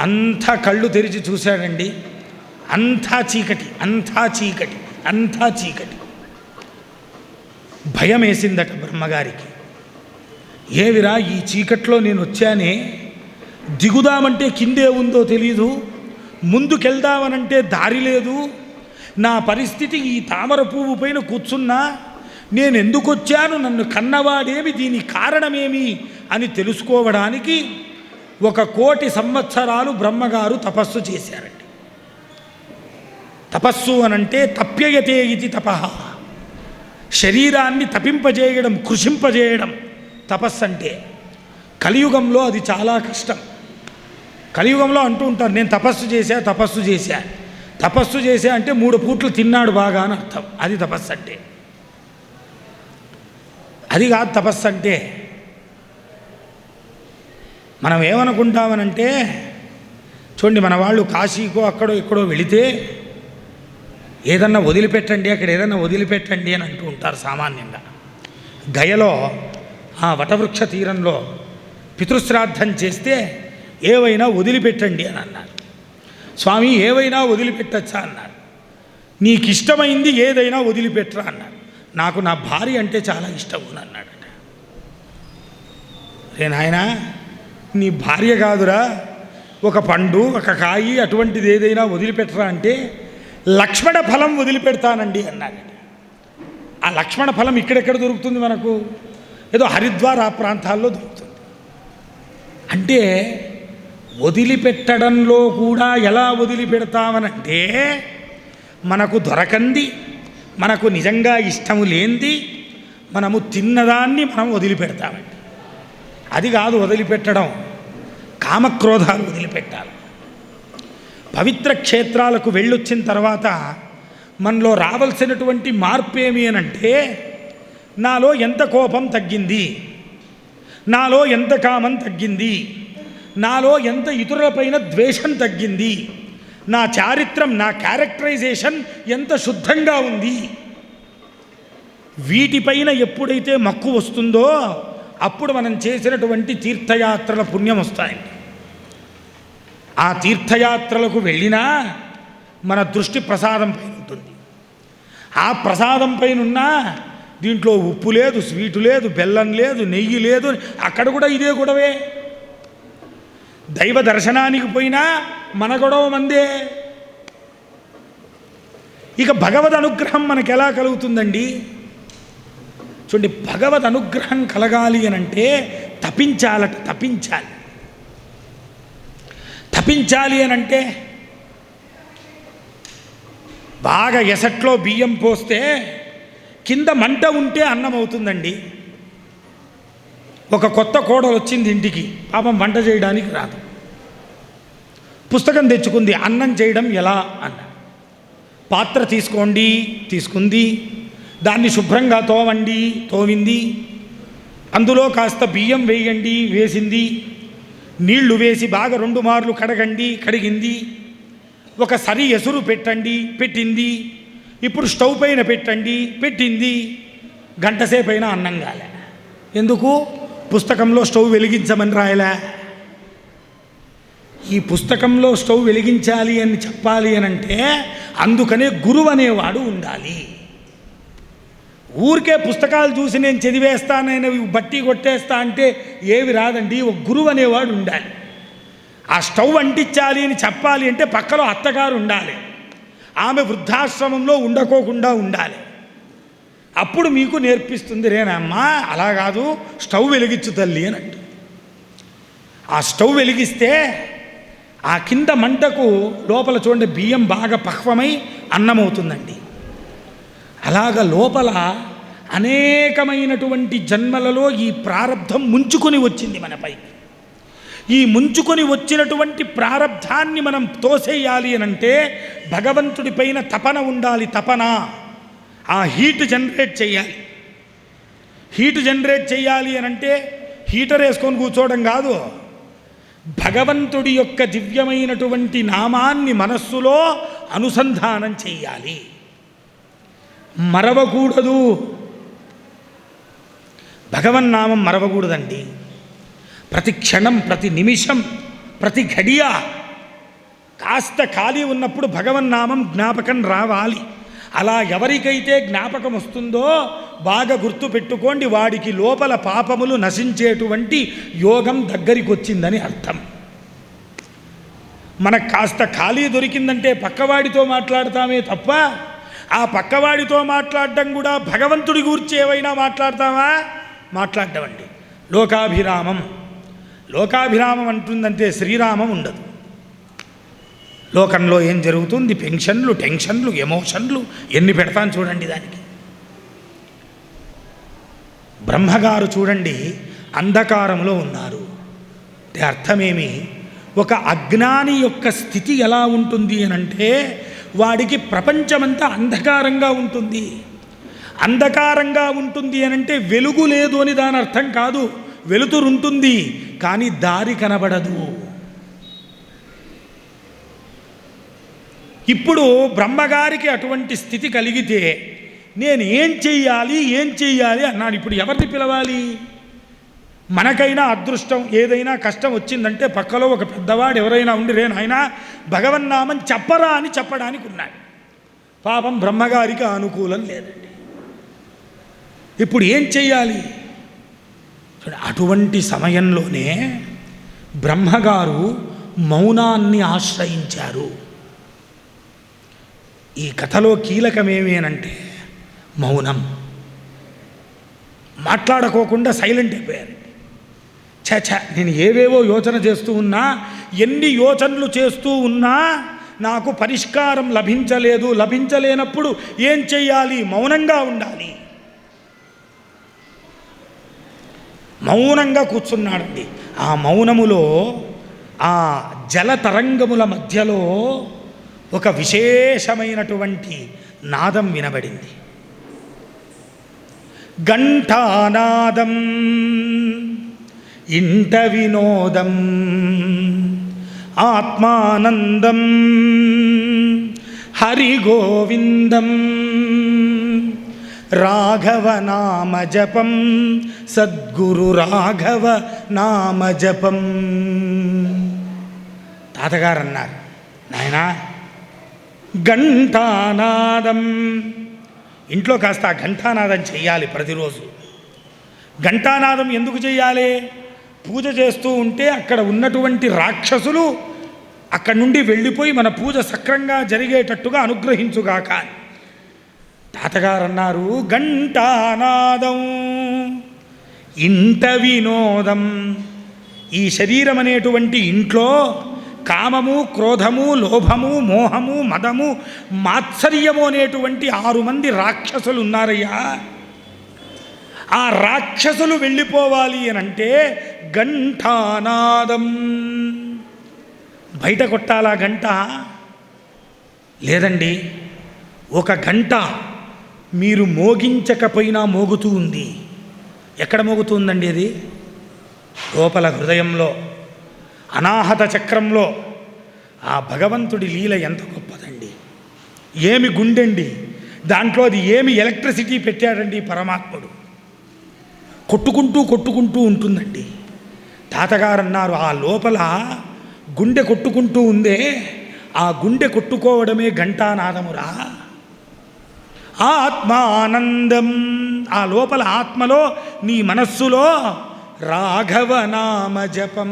అంతా కళ్ళు తెరిచి చూశాడండి. అంతా చీకటి, అంతా చీకటి, అంతా చీకటి. భయం వేసిందట బ్రహ్మగారికి. ఏవిరా ఈ చీకట్లో నేను వచ్చానే, దిగుదామంటే కిందే ఉందో తెలీదు, ముందుకెళ్దామనంటే దారి లేదు, నా పరిస్థితి ఈ తామర పువ్వు పైన కూర్చున్నా, నేను ఎందుకు వచ్చాను, నన్ను కన్నవాడేమి, దీని కారణమేమి అని తెలుసుకోవడానికి 1,000,000 సంవత్సరాలు బ్రహ్మగారు తపస్సు చేశారండి. తపస్సు అనంటే తప్యయతే ఇది తపః, శరీరాన్ని తపింపజేయడం, కృషింపజేయడం తపస్సు అంటే. కలియుగంలో అది చాలా కష్టం. కలియుగంలో అంటూ ఉంటారు, నేను తపస్సు చేశా, తపస్సు చేశా. తపస్సు చేశా అంటే 3 పూట్లు తిన్నాడు బాగా అని అర్థం. అది తపస్సు అంటే. అది కాదు తపస్సు అంటే. మనం ఏమనుకుంటామనంటే, చూడండి, మన వాళ్ళు కాశీకో అక్కడో ఇక్కడో వెళితే ఏదన్నా వదిలిపెట్టండి, అక్కడ ఏదన్నా వదిలిపెట్టండి అని అంటూ ఉంటారు సామాన్యంగా. గయలో ఆ వటవృక్ష తీరంలో పితృశ్రాద్ధం చేస్తే ఏవైనా వదిలిపెట్టండి అని అన్నారు. స్వామి ఏవైనా వదిలిపెట్టచ్చా అన్నారు. నీకు ఇష్టమైంది ఏదైనా వదిలిపెట్టరా అన్నారు. నాకు నా భార్య అంటే చాలా ఇష్టం అని అన్నాడట. రే నాయనా, నీ భార్య కాదురా, ఒక పండు, ఒక కాయి, అటువంటిది ఏదైనా వదిలిపెట్టరా అంటే లక్ష్మణ ఫలం వదిలిపెడతానండి అన్నాడట. ఆ లక్ష్మణ ఫలం ఇక్కడెక్కడ దొరుకుతుంది మనకు? ఏదో హరిద్వార్ ఆ ప్రాంతాల్లో దొరుకుతుంది. అంటే వదిలిపెట్టడంలో కూడా ఎలా వదిలిపెడతామనంటే, మనకు దొరకంది, మనకు నిజంగా ఇష్టము లేనిది, మనము తిన్నదాన్ని మనం వదిలిపెడతామండి. అది కాదు వదిలిపెట్టడం, కామక్రోధాలు వదిలిపెట్టాలి. పవిత్ర క్షేత్రాలకు వెళ్ళొచ్చిన తర్వాత మనలో రావాల్సినటువంటి మార్పు ఏమి అనంటే, నాలో ఎంత కోపం తగ్గింది, నాలో ఎంత కామం తగ్గింది, నాలో ఎంత ఇతరులపైన ద్వేషం తగ్గింది, నా చారిత్రం, నా క్యారెక్టరైజేషన్ ఎంత శుద్ధంగా ఉంది. వీటిపైన ఎప్పుడైతే మక్కువ వస్తుందో అప్పుడు మనం చేసినటువంటి తీర్థయాత్రల పుణ్యం వస్తాయండి. ఆ తీర్థయాత్రలకు వెళ్ళినా మన దృష్టి ప్రసాదం పైన ఉంటుంది. ఆ ప్రసాదం పైన ఉన్నా దీంట్లో ఉప్పు లేదు, స్వీటు లేదు, బెల్లం లేదు, నెయ్యి లేదు, అక్కడ కూడా ఇదే గొడవే. దైవ దర్శనానికి పోయినా మన గొడవ మందే. ఇక భగవద్ అనుగ్రహం మనకు ఎలా కలుగుతుందండి? చూడండి, భగవద్ అనుగ్రహం కలగాలి అనంటే తపించాలట. తపించాలి అనంటే బాగా ఎసట్లో బియ్యం పోస్తే కింద మంట ఉంటే అన్నం అవుతుందండి. ఒక కొత్త కోడలు వచ్చింది ఇంటికి, పాపం వంట చేయడానికి రాదు. పుస్తకం తెచ్చుకుంది, అన్నం చేయడం ఎలా అన్న. పాత్ర తీసుకుంది, దాన్ని శుభ్రంగా తోమింది, అందులో కాస్త బియ్యం వేసింది, నీళ్లు వేసి బాగా 2 మార్లు కడిగింది, ఒక సరి ఎసురు పెట్టింది, ఇప్పుడు స్టవ్ పైన పెట్టింది. గంటసేపు అయినా అన్నం కాలే. ఎందుకు? పుస్తకంలో స్టవ్ వెలిగించమని రాయలే. ఈ పుస్తకంలో స్టవ్ వెలిగించాలి అని చెప్పాలి అనంటే అందుకనే గురువు అనేవాడు ఉండాలి. ఊరికే పుస్తకాలు చూసి నేను చదివేస్తానని బట్టి కొట్టేస్తా అంటే ఏవి రాదండి. ఒక గురువు అనేవాడు ఉండాలి. ఆ స్టవ్ అంటించాలి అని చెప్పాలి అంటే పక్కలో అత్తగారు ఉండాలి. ఆమె వృద్ధాశ్రమంలో ఉండకోకుండా ఉండాలి. అప్పుడు మీకు నేర్పిస్తుంది, రేనమ్మా అలా కాదు, స్టవ్ వెలిగించు తల్లి అని అంట. ఆ స్టవ్ వెలిగిస్తే ఆ కింద మంటకు లోపల చూడండి బియ్యం బాగా పక్వమై అన్నమవుతుందండి. అలాగ లోపల అనేకమైనటువంటి జన్మలలో ఈ ప్రారబ్ధం ముంచుకొని వచ్చింది మనపై. ఈ ముంచుకొని వచ్చినటువంటి ప్రారబ్ధాన్ని మనం తోసేయాలి అనంటే భగవంతుడి పైన తపన ఉండాలి. తపన, ఆ హీట్ జనరేట్ చేయాలి. హీట్ జనరేట్ చేయాలి అనంటే హీటర్ వేసుకొని కూర్చోవడం కాదు, భగవంతుడి యొక్క దివ్యమైనటువంటి నామాన్ని మనస్సులో అనుసంధానం చేయాలి. మరవకూడదు. భగవన్నామం మరవకూడదండి. ప్రతి క్షణం, ప్రతి నిమిషం, ప్రతి ఘడియ కాస్త ఖాళీ ఉన్నప్పుడు భగవన్నామం జ్ఞాపకం రావాలి. అలా ఎవరికైతే జ్ఞాపకం వస్తుందో బాగా గుర్తు పెట్టుకోండి, వాడికి లోపల పాపములు నశించేటువంటి యోగం దగ్గరికి వచ్చిందని అర్థం. మనకు కాస్త ఖాళీ దొరికిందంటే పక్కవాడితో మాట్లాడతామే తప్ప, ఆ పక్కవాడితో మాట్లాడడం కూడా భగవంతుడి గురించి ఏవైనా మాట్లాడతామా? మాట్లాడమండి. లోకాభిరామం, లోకాభిరామం అంటుందంటే శ్రీరామం ఉండదు. లోకంలో ఏం జరుగుతుంది, పెన్షన్లు, టెన్షన్లు, ఎమోషన్లు ఎన్ని పెడతాను చూడండి దానికి. బ్రహ్మగారు చూడండి అంధకారంలో ఉన్నారు అంటే అర్థమేమి? ఒక అజ్ఞాని యొక్క స్థితి ఎలా ఉంటుంది అనంటే వాడికి ప్రపంచమంతా అంధకారంగా ఉంటుంది. అంధకారంగా ఉంటుంది అనంటే వెలుగు లేదు అని దాని అర్థం కాదు. వెలుతురుంటుంది కానీ దారి కనబడదు. ఇప్పుడు బ్రహ్మగారికి అటువంటి స్థితి కలిగితే నేను ఏం చెయ్యాలి అన్నాడు. ఇప్పుడు ఎవరిని పిలవాలి? మనకైనా అదృష్టం ఏదైనా కష్టం వచ్చిందంటే పక్కలో ఒక పెద్దవాడు ఎవరైనా ఉండి రే నాయనా భగవన్నామం చెప్పరా అని చెప్పడానికి ఉన్నాడు. పాపం బ్రహ్మగారికి అనుకూలం లేదండి. ఇప్పుడు ఏం చెయ్యాలి? అటువంటి సమయంలోనే బ్రహ్మగారు మౌనాన్ని ఆశ్రయించారు. ఈ కథలో కీలకమేమి అనంటే మౌనం. మాట్లాడుకోకుండా సైలెంట్ అయిపోయారు. నేను ఏవేవో యోచన చేస్తూ ఉన్నా, ఎన్ని యోచనలు చేస్తూ ఉన్నా నాకు పరిష్కారం లభించలేదు. లభించలేనప్పుడు ఏం చెయ్యాలి? మౌనంగా ఉండాలి. మౌనంగా కూర్చున్నాడండి. ఆ మౌనములో ఆ జల తరంగముల మధ్యలో ఒక విశేషమైనటువంటి నాదం వినబడింది. ఘంటానాదం ఇంట వినోదం ఆత్మానందం హరిగోవిందం రాఘవ నామ జపం సద్గురు రాఘవ నామ జపం. తాతగారు అన్నారు, నాయనా ఘంటానాదం, ఇంట్లో కాస్త ఘంటానాదం చెయ్యాలి ప్రతిరోజు. ఘంటానాదం ఎందుకు చెయ్యాలి? పూజ చేస్తూ ఉంటే అక్కడ ఉన్నటువంటి రాక్షసులు అక్కడి నుండి వెళ్ళిపోయి మన పూజ సక్రంగా జరిగేటట్టుగా అనుగ్రహించుగాక. తాతగారు అన్నారు ఘంటానాదం ఇంట వినోదం. ఈ శరీరం అనేటువంటి ఇంట్లో కామము, క్రోధము, లోభము, మోహము, మదము, మాత్సర్యము అనేటువంటి 6 మంది రాక్షసులు ఉన్నారయ్యా. ఆ రాక్షసులు వెళ్ళిపోవాలి అనంటే ఘంటానాదం. బయట కొట్టాలా గంట? లేదండి. ఒక గంట మీరు మోగించకపోయినా మోగుతూ ఉంది. ఎక్కడ మోగుతుందండి అది? లోపల హృదయంలో అనాహత చక్రంలో. ఆ భగవంతుడి లీల ఎంత గొప్పదండి. ఏమి గుండెండి దాంట్లో, అది ఏమి ఎలక్ట్రిసిటీ పెట్టాడండి పరమాత్ముడు. కొట్టుకుంటూ ఉంటుందండి. తాతగారు అన్నారు ఆ లోపల గుండె కొట్టుకుంటూ ఉందే, ఆ గుండె కొట్టుకోవడమే ఘంటానాదమురా. ఆత్మానందం, ఆ లోపల ఆత్మలో నీ మనస్సులో రాఘవ నామ జపం.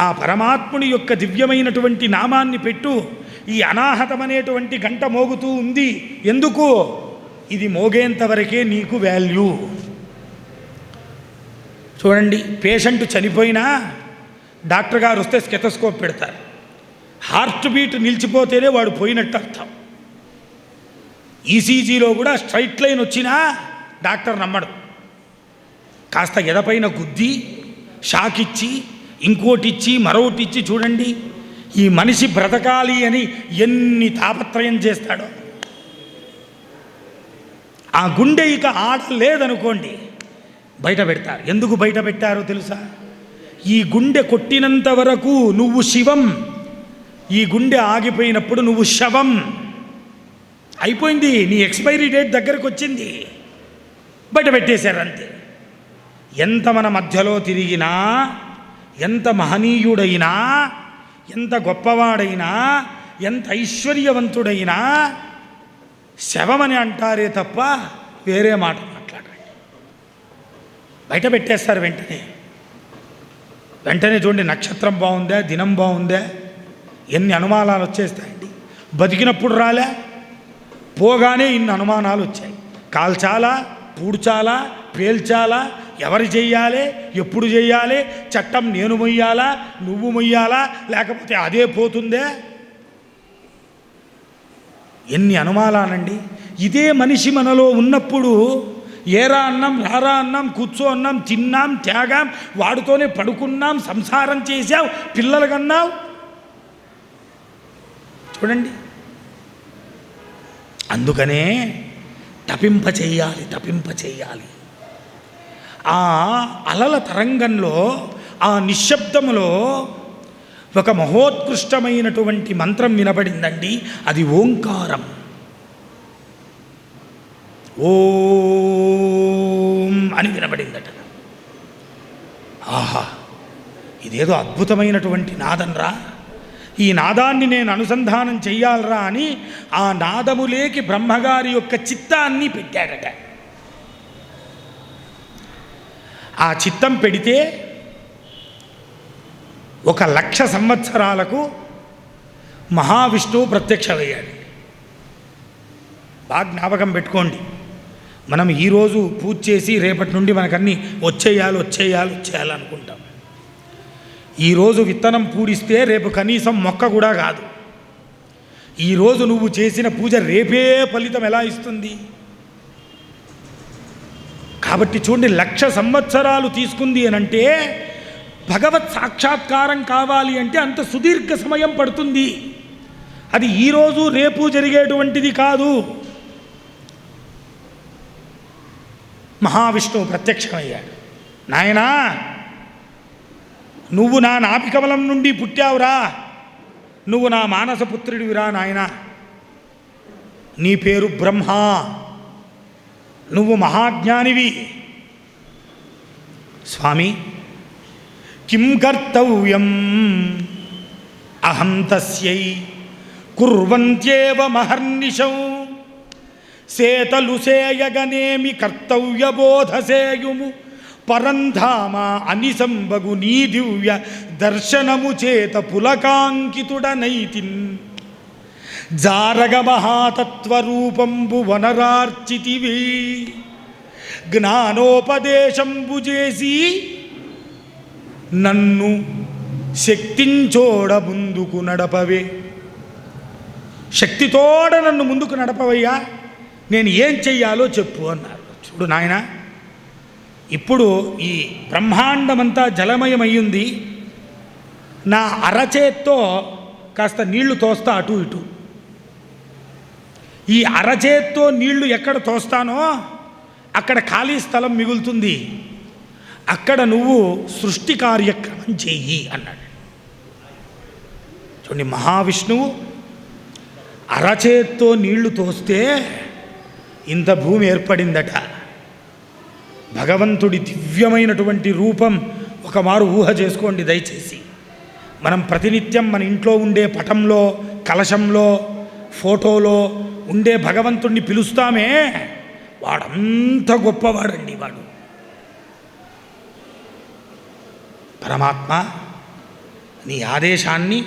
ఆ పరమాత్ముని యొక్క దివ్యమైనటువంటి నామాన్ని పెట్టు. ఈ అనాహతమనేటువంటి గంట మోగుతూ ఉంది. ఎందుకు? ఇది మోగేంతవరకే నీకు వాల్యూ. చూడండి, పేషెంట్ చనిపోయినా డాక్టర్ గారు వస్తే స్టెథోస్కోప్ పెడతారు. హార్ట్ బీట్ నిలిచిపోతేనే వాడు పోయినట్టు అర్థం. ఈసీజీలో కూడా స్ట్రైట్ లైన్ వచ్చినా డాక్టర్ నమ్మడు. కాస్త ఎదపైన గుద్ది, షాక్ ఇచ్చి, ఇంకోటిచ్చి, మరొకటిచ్చి చూడండి ఈ మనిషి బ్రతకాలి అని ఎన్ని తాపత్రయం చేస్తాడో. ఆ గుండె ఇక ఆడలేదనుకోండి, బయట పెడతారు. ఎందుకు బయట పెట్టారో తెలుసా? ఈ గుండె కొట్టినంత వరకు నువ్వు శివం, ఈ గుండె ఆగిపోయినప్పుడు నువ్వు శవం. అయిపోయింది, నీ ఎక్స్పైరీ డేట్ దగ్గరకు వచ్చింది, బయట పెట్టేశారు అంతే. ఎంత మన మధ్యలో తిరిగినా, ఎంత మహనీయుడైనా, ఎంత గొప్పవాడైనా, ఎంత ఐశ్వర్యవంతుడైనా శవమని అంటారే తప్ప వేరే మాట మాట్లాడండి. బయట పెట్టేస్తారు వెంటనే చూడండి, నక్షత్రం బాగుందా, దినం బాగుందా, ఎన్ని అనుమానాలు వచ్చేస్తాయండి. బతికినప్పుడు రాలే, పోగానే ఇన్ని అనుమానాలు వచ్చాయి. కాల్చాలా, పూడ్చాలా, పేల్చాలా, ఎవరు చెయ్యాలి, ఎప్పుడు చెయ్యాలి, చట్టం నేను మొయ్యాలా, నువ్వు మొయ్యాలా, లేకపోతే అదే పోతుందే, ఎన్ని అనుమానాలండి. ఇదే మనిషి మనలో ఉన్నప్పుడు ఏరా అన్నాం, రారా అన్నాం, కూర్చో అన్నాం, తిన్నాం, త్యాగాం, వాడితోనే పడుకున్నాం, సంసారం చేశావు, పిల్లలు కన్నావు. చూడండి, అందుకనే తపింప చేయాలి. ఆ అలల తరంగంలో, ఆ నిశ్శబ్దములో ఒక మహోత్కృష్టమైనటువంటి మంత్రం వినబడిందండి. అది ఓంకారం. ఓం అని వినబడిందట. ఆహా, ఇదేదో అద్భుతమైనటువంటి నాదంరా, ఈ నాదాన్ని నేను అనుసంధానం చెయ్యాలరా అని ఆ నాదములేకి బ్రహ్మగారి యొక్క చిత్తాన్ని పెట్టాడట. ఆ చిత్తం పెడితే 1,00,000 సంవత్సరాలకు మహావిష్ణువు ప్రత్యక్షమయ్యాడు. బాగా జ్ఞాపకం పెట్టుకోండి. మనం ఈరోజు పూజ చేసి రేపటి నుండి మనకన్నీ వచ్చేయాలి అనుకుంటాం. ఈరోజు విత్తనం పూడిస్తే రేపు కనీసం మొక్క కూడా కాదు. ఈరోజు నువ్వు చేసిన పూజ రేపే ఫలితం ఎలా ఇస్తుంది? కాబట్టి చూడండి, 1,00,000 సంవత్సరాలు తీసుకుంది అనంటే భగవత్ సాక్షాత్కారం కావాలి అంటే అంత సుదీర్ఘ సమయం పడుతుంది. అది ఈరోజు రేపు జరిగేటువంటిది కాదు. మహావిష్ణువు ప్రత్యక్షమయ్యాడు. నాయనా, నువ్వు నా నాభికమలం నుండి పుట్టావురా, నువ్వు నా మానసపుత్రుడివిరా నాయనా, నీ పేరు బ్రహ్మ, నువ్వు మహాజ్ఞానివి. స్వామి, కిం కర్తవ్యం అహం తస్యై కుర్వంత్యేవ మహర్నిశం సేతలు సేయగనేమి కర్తవ్యబోధసేయుము పరంధామ అనిసంబగు నీ దివ్య దర్శనము చేత పులకాంకితుడనైతిన్ జారగ మహాతత్వరూపంబు వనరార్చితివి జ్ఞానోపదేశంబు చేసి నన్ను శక్తించోడ ముందుకు నడపవే. శక్తితోడ నన్ను ముందుకు నడపవయ్యా, నేను ఏం చెయ్యాలో చెప్పు అన్నారు. చూడు నాయన, ఇప్పుడు ఈ బ్రహ్మాండమంతా జలమయమయ్యింది. నా అరచేత్తో కాస్త నీళ్లు తోస్తా అటు ఇటు. ఈ అరచేత్తో నీళ్లు ఎక్కడ తోస్తానో అక్కడ ఖాళీ స్థలం మిగులుతుంది, అక్కడ నువ్వు సృష్టి కార్యక్రమం చెయ్యి అన్నాడు. చూడండి, మహావిష్ణువు అరచేత్తో నీళ్లు తోస్తే ఇంత భూమి ఏర్పడిందట. భగవంతుడి దివ్యమైనటువంటి రూపం ఒకమారు ఊహ చేసుకోండి దయచేసి. మనం ప్రతినిత్యం మన ఇంట్లో ఉండే పటంలో, కలశంలో, ఫోటోలో ఉండే భగవంతుణ్ణి పిలుస్తామే, వాడంత గొప్పవాడండి. వాడు పరమాత్మ, నీ ఆదేశాన్ని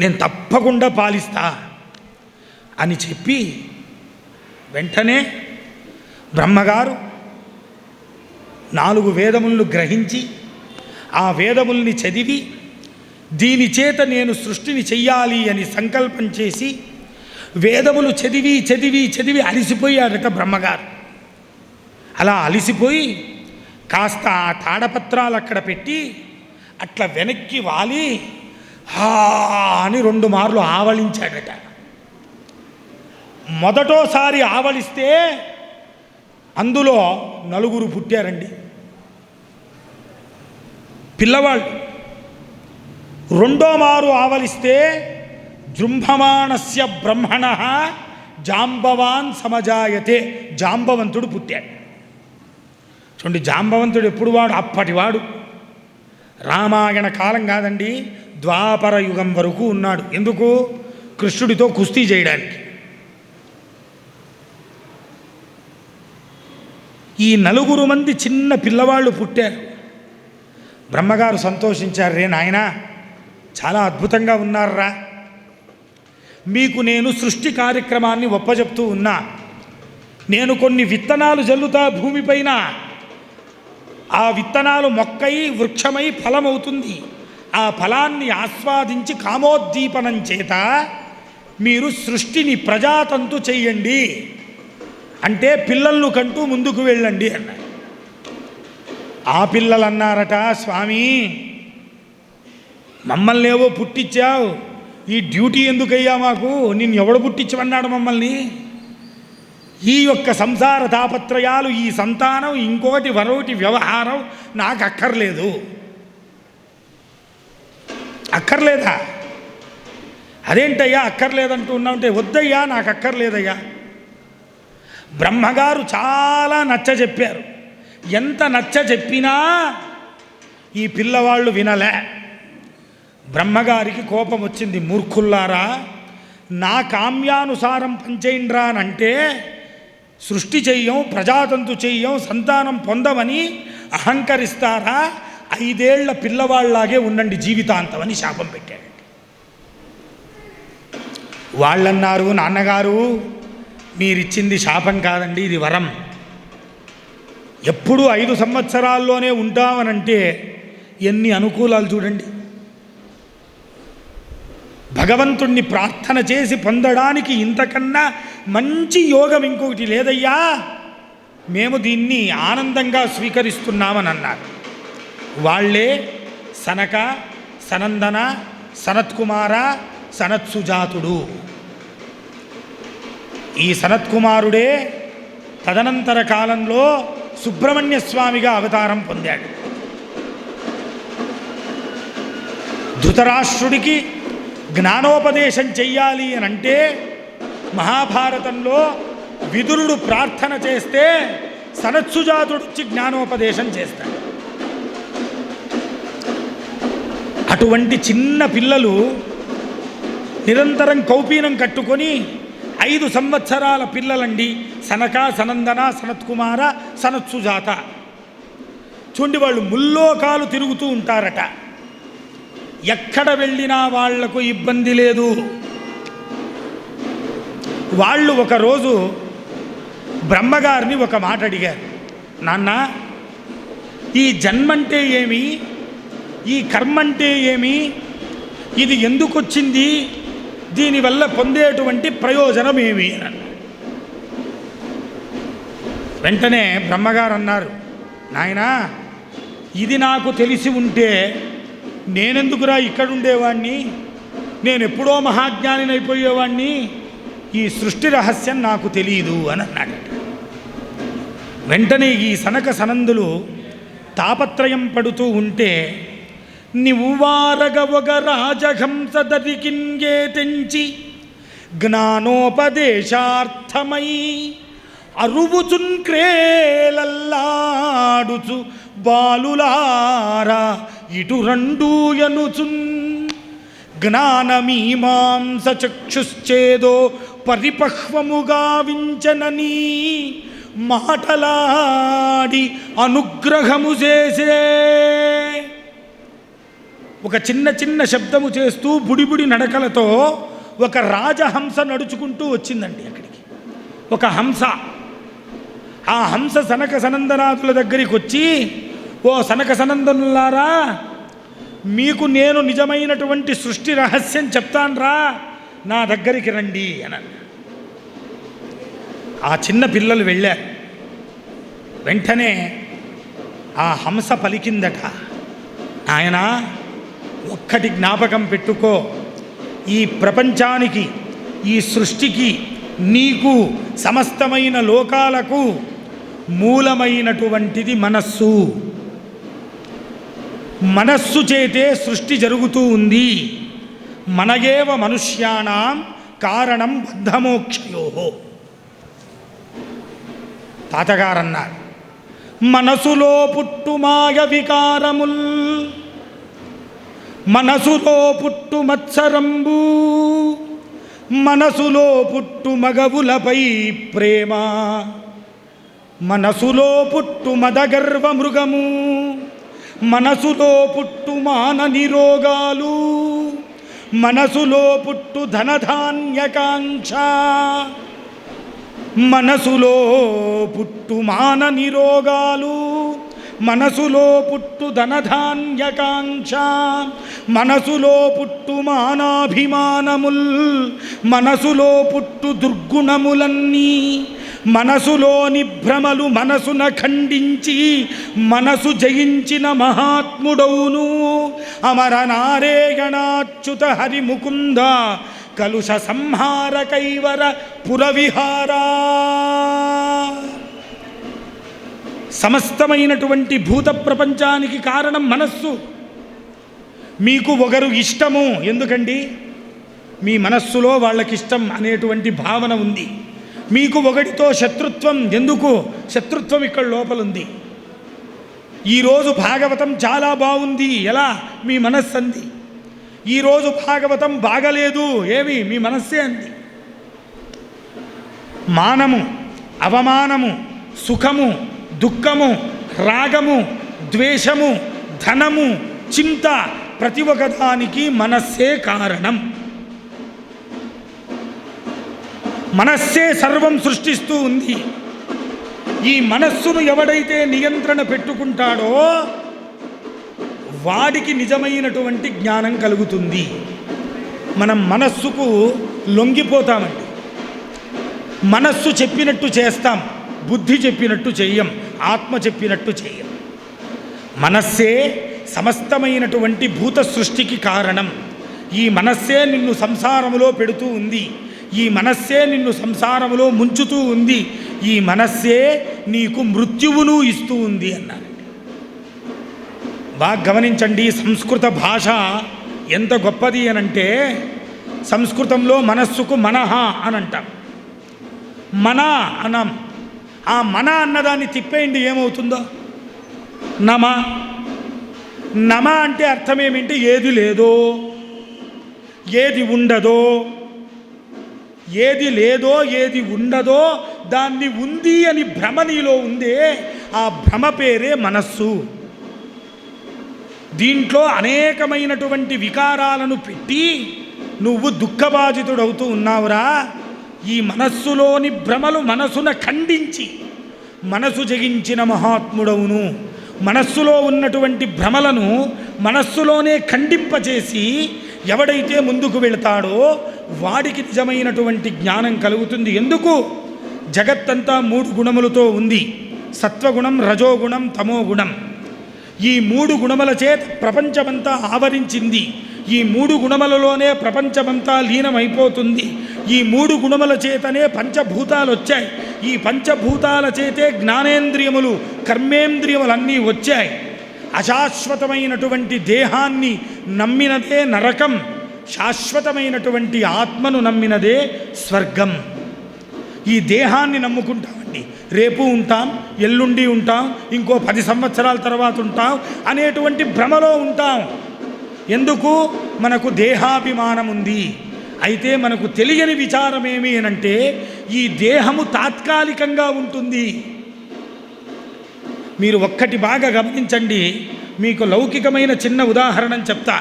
నేను తప్పకుండా పాలిస్తా అని చెప్పి వెంటనే బ్రహ్మగారు 4 వేదములను గ్రహించి ఆ వేదముల్ని చదివి దీని చేత నేను సృష్టిని చెయ్యాలి అని సంకల్పం చేసి వేదములు చదివి చదివి చదివి అలిసిపోయాడట బ్రహ్మగారు. అలా అలిసిపోయి కాస్త ఆ తాడపత్రాలు అక్కడ పెట్టి అట్లా వెనక్కి వాలి హా అని 2 మార్లు ఆవలించాడట. మొదటోసారి ఆవలిస్తే అందులో 4 పుట్టారండి, పిల్లవాళ్ళు. 2వ మారు ఆవలిస్తే జృంభమాణస్య బ్రహ్మణ జాంబవాన్ సమజాయతే, జాంబవంతుడు పుట్టాడు. చూడండి, జాంబవంతుడు ఎప్పుడు వాడు? అప్పటివాడు, రామాయణ కాలం కాదండి, ద్వాపర యుగం వరకు ఉన్నాడు. ఎందుకు? కృష్ణుడితో కుస్తీ చేయడానికి. ఈ 4 మంది చిన్న పిల్లవాళ్ళు పుట్టారు. బ్రహ్మగారు సంతోషించారు. రే నాయనా, చాలా అద్భుతంగా ఉన్నారా, మీకు నేను సృష్టి కార్యక్రమాన్ని ఒప్పజెప్తూ ఉన్నా. నేను కొన్ని విత్తనాలు జల్లుతా భూమిపైన, ఆ విత్తనాలు మొక్కై వృక్షమై ఫలమవుతుంది. ఆ ఫలాన్ని ఆస్వాదించి కామోద్దీపనం చేత మీరు సృష్టిని ప్రజాతంతు చెయ్యండి, అంటే పిల్లలను కంటూ ముందుకు వెళ్ళండి అన్నారు. ఆ పిల్లలు అన్నారట, స్వామి మమ్మల్ని ఏవో పుట్టించావు, ఈ డ్యూటీ ఎందుకయ్యా మాకు, నిన్ను ఎవడు పుట్టించమన్నాడు మమ్మల్ని? ఈ యొక్క సంసార తాపత్రయాలు, ఈ సంతానం, ఇంకోటి మరొకటి వ్యవహారం నాకు అక్కర్లేదు. అక్కర్లేదా? అదేంటయ్యా అక్కర్లేదంటూ ఉన్నామంటే, వద్దయ్యా నాకు అక్కర్లేదయ్యా. బ్రహ్మగారు చాలా నచ్చ చెప్పారు. ఎంత నచ్చ చెప్పినా ఈ పిల్లవాళ్ళు వినలే. బ్రహ్మగారికి కోపం వచ్చింది. మూర్ఖుల్లారా, నా కామ్యానుసారం పనిచేయండిరా అని అంటే సృష్టి చెయ్యం, ప్రజాతంతు చెయ్యం, సంతానం పొందమని అహంకరిస్తారా? 5 ఏళ్ల పిల్లవాళ్లాగే ఉండండి జీవితాంతం అని శాపం పెట్టాడు. వాళ్ళన్నారు, నాన్నగారు మీరిచ్చింది శాపం కాదండి, ఇది వరం. ఎప్పుడు 5 సంవత్సరాల్లోనే ఉంటామనంటే ఎన్ని అనుకూలాలు చూడండి. భగవంతుణ్ణి ప్రార్థన చేసి పొందడానికి ఇంతకన్నా మంచి యోగం ఇంకొకటి లేదయ్యా, మేము దీన్ని ఆనందంగా స్వీకరిస్తున్నామని అన్నారు. వాళ్ళే సనక, సనందన, సనత్కుమార, సనత్సుజాతుడు. ఈ సనత్కుమారుడే తదనంతర కాలంలో సుబ్రహ్మణ్య స్వామిగా అవతారం పొందాడు. ధృతరాష్ట్రుడికి జ్ఞానోపదేశం చెయ్యాలి అని అంటే మహాభారతంలో విదురుడు ప్రార్థన చేస్తే సనత్సుజాతుడిచ్చి జ్ఞానోపదేశం చేస్తాడు. అటువంటి చిన్న పిల్లలు నిరంతరం కౌపీనం కట్టుకొని 5 సంవత్సరాల పిల్లలండి. సనక, సనందన, సనత్కుమార, సనత్సుజాత. చూడండి, వాళ్ళు ముల్లోకాలు తిరుగుతూ ఉంటారట. ఎక్కడ వెళ్ళినా వాళ్లకు ఇబ్బంది లేదు. వాళ్ళు ఒకరోజు బ్రహ్మగారిని ఒక మాట అడిగారు. నాన్న, ఈ జన్మంటే ఏమి, ఈ కర్మంటే ఏమి, ఇది ఎందుకు వచ్చింది, దీనివల్ల పొందేటువంటి ప్రయోజనం ఏమి అని. వెంటనే బ్రహ్మగారు అన్నారు, నాయనా ఇది నాకు తెలిసి ఉంటే నేనెందుకురా ఇక్కడుండేవాణ్ణి, నేను ఎప్పుడో మహాజ్ఞానిని అయిపోయేవాణ్ణి, ఈ సృష్టి రహస్యం నాకు తెలియదు అని అన్నాడు. వెంటనే ఈ సనక సనందులు తాపత్రయం పడుతూ ఉంటే, నివ్వారగవగ రాజహంస దరికింగే తెంచి జ్ఞానోపదేశార్థమై అరువుచున్ క్రేలల్లాడుచు బాలులారా ఇటు రెండూ యనుచున్ జ్ఞానమీమాంస చక్షుశ్చేదో పరిపక్వముగా వించనని మాటలాడి అనుగ్రహము చేసే. ఒక చిన్న చిన్న శబ్దము చేస్తూ బుడిబుడి నడకలతో ఒక రాజహంస నడుచుకుంటూ వచ్చిందండి అక్కడికి. ఒక హంస. ఆ హంస సనక సనందనాథుల దగ్గరికి వచ్చి, ఓ సనక సనందనులారా, మీకు నేను నిజమైనటువంటి సృష్టి రహస్యం చెప్తాన్రా, నా దగ్గరికి రండి అని అన్న. ఆ చిన్న పిల్లలు వెళ్ళారు. వెంటనే ఆ హంస పలికిందట, ఆయన ఒక్కటి జ్ఞాపకం పెట్టుకో, ఈ ప్రపంచానికి, ఈ సృష్టికి, నీకు, సమస్తమైన లోకాలకు మూలమైనటువంటిది మనస్సు. మనస్సు చేతే సృష్టి జరుగుతూ ఉంది. మనయేవ మనుష్యాణం కారణం బద్ధమోక్షయో. తాతగారన్నారు, మనసులో పుట్టు మాయ వికారముల్ మనసులో పుట్టు మత్సరంబు, మనసులో పుట్టు మగవులపై ప్రేమ, మనసులో పుట్టు మదగర్వ మృగము, మనసులో పుట్టు మాన నిరోగాలు, మనసులో పుట్టు ధనధాన్యకాంక్ష, మనసులో పుట్టు మాన నిరోగాలు, మనసులో పుట్టు ధనధాన్యకాంక్ష, మనసులో పుట్టు మానాభిమానముల్, మనసులో పుట్టు దుర్గుణములన్నీ, మనసులోని భ్రమలు మనసున ఖండించి మనసు జయించిన మహాత్ముడౌను అమర నారాయణాచ్యుత హరిముకుంద కలుష సంహార కైవర పురవిహారా. సమస్తమైనటువంటి భూత ప్రపంచానికి కారణం మనస్సు. మీకు ఒకరు ఇష్టము ఎందుకండి? మీ మనస్సులో వాళ్ళకిష్టం అనేటువంటి భావన ఉంది. మీకు ఒకటితో శత్రుత్వం ఎందుకు? శత్రుత్వం ఇక్కడ లోపలుంది. ఈరోజు భాగవతం చాలా బాగుంది, ఎలా? మీ మనస్సు అంది. ఈరోజు భాగవతం బాగలేదు, ఏమి? మీ మనస్సే అంది. మానము, అవమానము, సుఖము, దుఃఖము, రాగము, ద్వేషము, ధనము, చింత, ప్రతి ఒక్కదానికి మనస్సే కారణం. మనస్సే సర్వం సృష్టిస్తూ ఉంది. ఈ మనస్సును ఎవడైతే నియంత్రణ పెట్టుకుంటాడో వాడికి నిజమైనటువంటి జ్ఞానం కలుగుతుంది. మనం మనస్సుకు లొంగిపోతామండి. మనస్సు చెప్పినట్టు చేస్తాం, బుద్ధి చెప్పినట్టు చెయ్యం, ఆత్మ చెప్పినట్టు చెయ్యం. మనస్సే సమస్తమైనటువంటి భూత సృష్టికి కారణం. ఈ మనస్సే నిన్ను సంసారములో పెడుతూ ఉంది. ఈ మనస్సే నిన్ను సంసారములో ముంచుతూ ఉంది. ఈ మనస్సే నీకు మృత్యువును ఇస్తూ ఉంది అన్నారు. బాగా గమనించండి, సంస్కృత భాష ఎంత గొప్పది అనంటే, సంస్కృతంలో మనస్సుకు మనహ అని అంటాం. మన అనం. ఆ మన అన్నదాన్ని తిప్పేయండి, ఏమవుతుందో? నమ. నమ అంటే అర్థం ఏమిటి? ఏది లేదో, ఏది ఉండదో, ఏది లేదో ఏది ఉండదో దాన్ని ఉంది అని భ్రమ నీలో ఉందే, ఆ భ్రమ పేరే మనస్సు. దీంట్లో అనేకమైనటువంటి వికారాలను పెట్టి నువ్వు దుఃఖబాధితుడవుతూ ఉన్నావురా. ఈ మనస్సులోని భ్రమలు మనసున ఖండించి మనసు జగించిన మహాత్ముడవును. మనస్సులో ఉన్నటువంటి భ్రమలను మనస్సులోనే ఖండింపచేసి ఎవడైతే ముందుకు వెళతాడో వాడికి నిజమైనటువంటి జ్ఞానం కలుగుతుంది. ఎందుకు? జగత్తంతా 3 గుణములతో ఉంది. సత్వగుణం, రజోగుణం, తమోగుణం. ఈ 3 గుణముల చేత ప్రపంచమంతా ఆవరించింది. ఈ 3 గుణములలోనే ప్రపంచమంతా లీనమైపోతుంది. ఈ 3 గుణముల చేతనే పంచభూతాలు వచ్చాయి. ఈ పంచభూతాల చేతే జ్ఞానేంద్రియములు, కర్మేంద్రియములన్నీ వచ్చాయి. అశాశ్వతమైనటువంటి దేహాన్ని నమ్మినదే నరకం, శాశ్వతమైనటువంటి ఆత్మను నమ్మినదే స్వర్గం. ఈ దేహాన్ని నమ్ముకుంటామండి, రేపు ఉంటాం, ఎల్లుండి ఉంటాం, ఇంకో 10 సంవత్సరాల తర్వాత ఉంటాం అనేటువంటి భ్రమలో ఉంటాం. ఎందుకు? మనకు దేహాభిమానం ఉంది. అయితే మనకు తెలియని విచారం ఏమి అనంటే, ఈ దేహము తాత్కాలికంగా ఉంటుంది. మీరు ఒక్కటి బాగా గమనించండి. మీకు లౌకికమైన చిన్న ఉదాహరణ చెప్తా.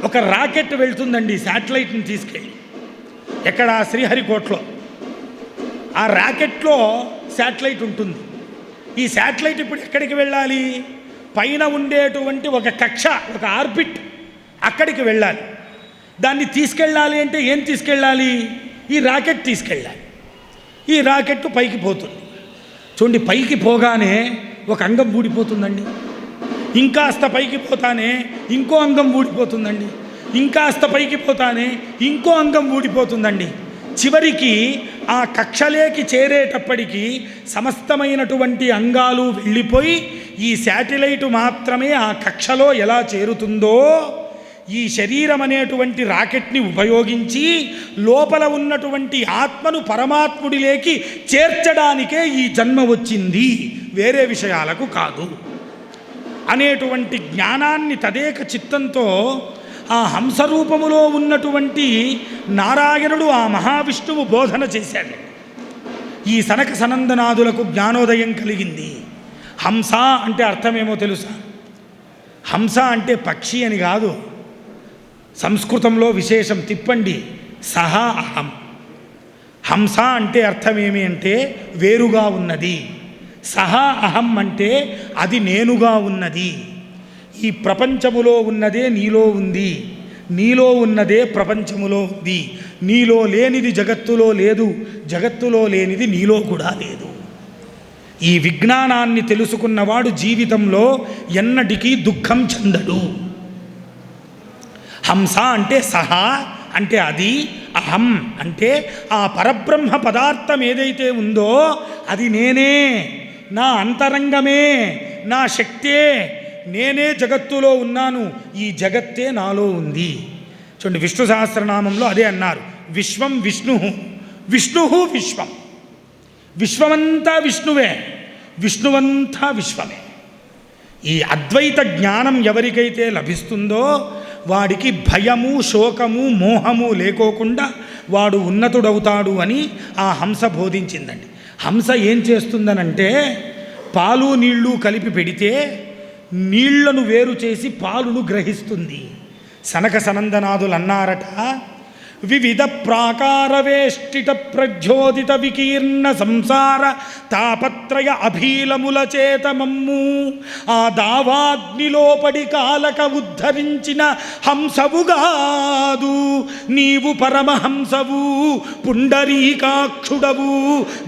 ఒక రాకెట్ వెళ్తుందండి శాటిలైట్ని తీసుకెళ్ళి, ఎక్కడ? శ్రీహరికోటలో. ఆ రాకెట్లో శాటిలైట్ ఉంటుంది. ఈ శాటిలైట్ ఇప్పుడు ఎక్కడికి వెళ్ళాలి? పైన ఉండేటువంటి ఒక కక్ష, ఒక ఆర్బిట్, అక్కడికి వెళ్ళాలి. దాన్ని తీసుకెళ్ళాలి అంటే ఏం తీసుకెళ్ళాలి? ఈ రాకెట్ తీసుకెళ్ళాలి. ఈ రాకెట్ పైకి పోతుంది. చూడండి, పైకి పోగానే ఒక అంగం ఊడిపోతుందండి. ఇంకాస్త పైకి పోతానే ఇంకో అంగం ఊడిపోతుందండి. ఇంకాస్త పైకి పోతానే ఇంకో అంగం ఊడిపోతుందండి. చివరికి ఆ కక్షలేకి చేరేటప్పటికీ సమస్తమైనటువంటి అంగాలు వెళ్ళిపోయి ఈ శాటిలైట్ మాత్రమే ఆ కక్షలో ఎలా చేరుతుందో, ఈ శరీరం అనేటువంటి రాకెట్ని ఉపయోగించి లోపల ఉన్నటువంటి ఆత్మను పరమాత్ముడిలోకి చేర్చడానికే ఈ జన్మ వచ్చింది, వేరే విషయాలకు కాదు. అనేటువంటి జ్ఞానాన్ని తదేక చిత్తంతో ఆ హంసరూపములో ఉన్నటువంటి నారాయణుడు ఆ మహావిష్ణువు బోధన చేశాడు. ఈ సనక సనందనాదులకు జ్ఞానోదయం కలిగింది. హంస అంటే అర్థమేమో తెలుసా? హంస అంటే పక్షి అని కాదు. సంస్కృతంలో విశేషం తిప్పండి, సహా అహం. హంస అంటే అర్థమేమి అంటే వేరుగా ఉన్నది. సహా అహం అంటే అది నేనుగా ఉన్నది. ఈ ప్రపంచములో ఉన్నదే నీలో ఉంది, నీలో ఉన్నదే ప్రపంచములో ఉంది. నీలో లేనిది జగత్తులో లేదు, జగత్తులో లేనిది నీలో కూడా లేదు. ఈ విజ్ఞానాన్ని తెలుసుకున్నవాడు జీవితంలో ఎన్నటికీ దుఃఖం చెందడు. హంస అంటే సహా అంటే అది, అహం అంటే ఆ పరబ్రహ్మ పదార్థం ఏదైతే ఉందో అది నేనే, నా అంతరంగమే, నా శక్తే, నేనే జగత్తులో ఉన్నాను, ఈ జగత్తే నాలో ఉంది. చూడండి, విష్ణు సహస్రనామంలో అదే అన్నారు, విశ్వం విష్ణు, విష్ణు విశ్వం. విశ్వమంతా విష్ణువే, విష్ణువంతా విశ్వమే. ఈ అద్వైత జ్ఞానం ఎవరికైతే లభిస్తుందో వాడికి భయము, శోకము, మోహము లేకోకుండా వాడు ఉన్నతుడవుతాడు అని ఆ హంస బోధించిందండి. హంస ఏం చేస్తుందనంటే పాలు నీళ్లు కలిపి పెడితే నీళ్లను వేరు చేసి పాలును గ్రహిస్తుంది. సనక సనందనాదులు అన్నారట, వివిధ ప్రాకార వేష్టిత ప్రజ్యోదిత వికీర్ణ సంసార తాపత్రయ అభీలముల చేత మమ్ము ఆ దావాగ్నిలోపడి కాలక ఉద్ధరించిన హంసవుగాదు నీవు, పరమహంసవు, పుండరీకాక్షుడవు,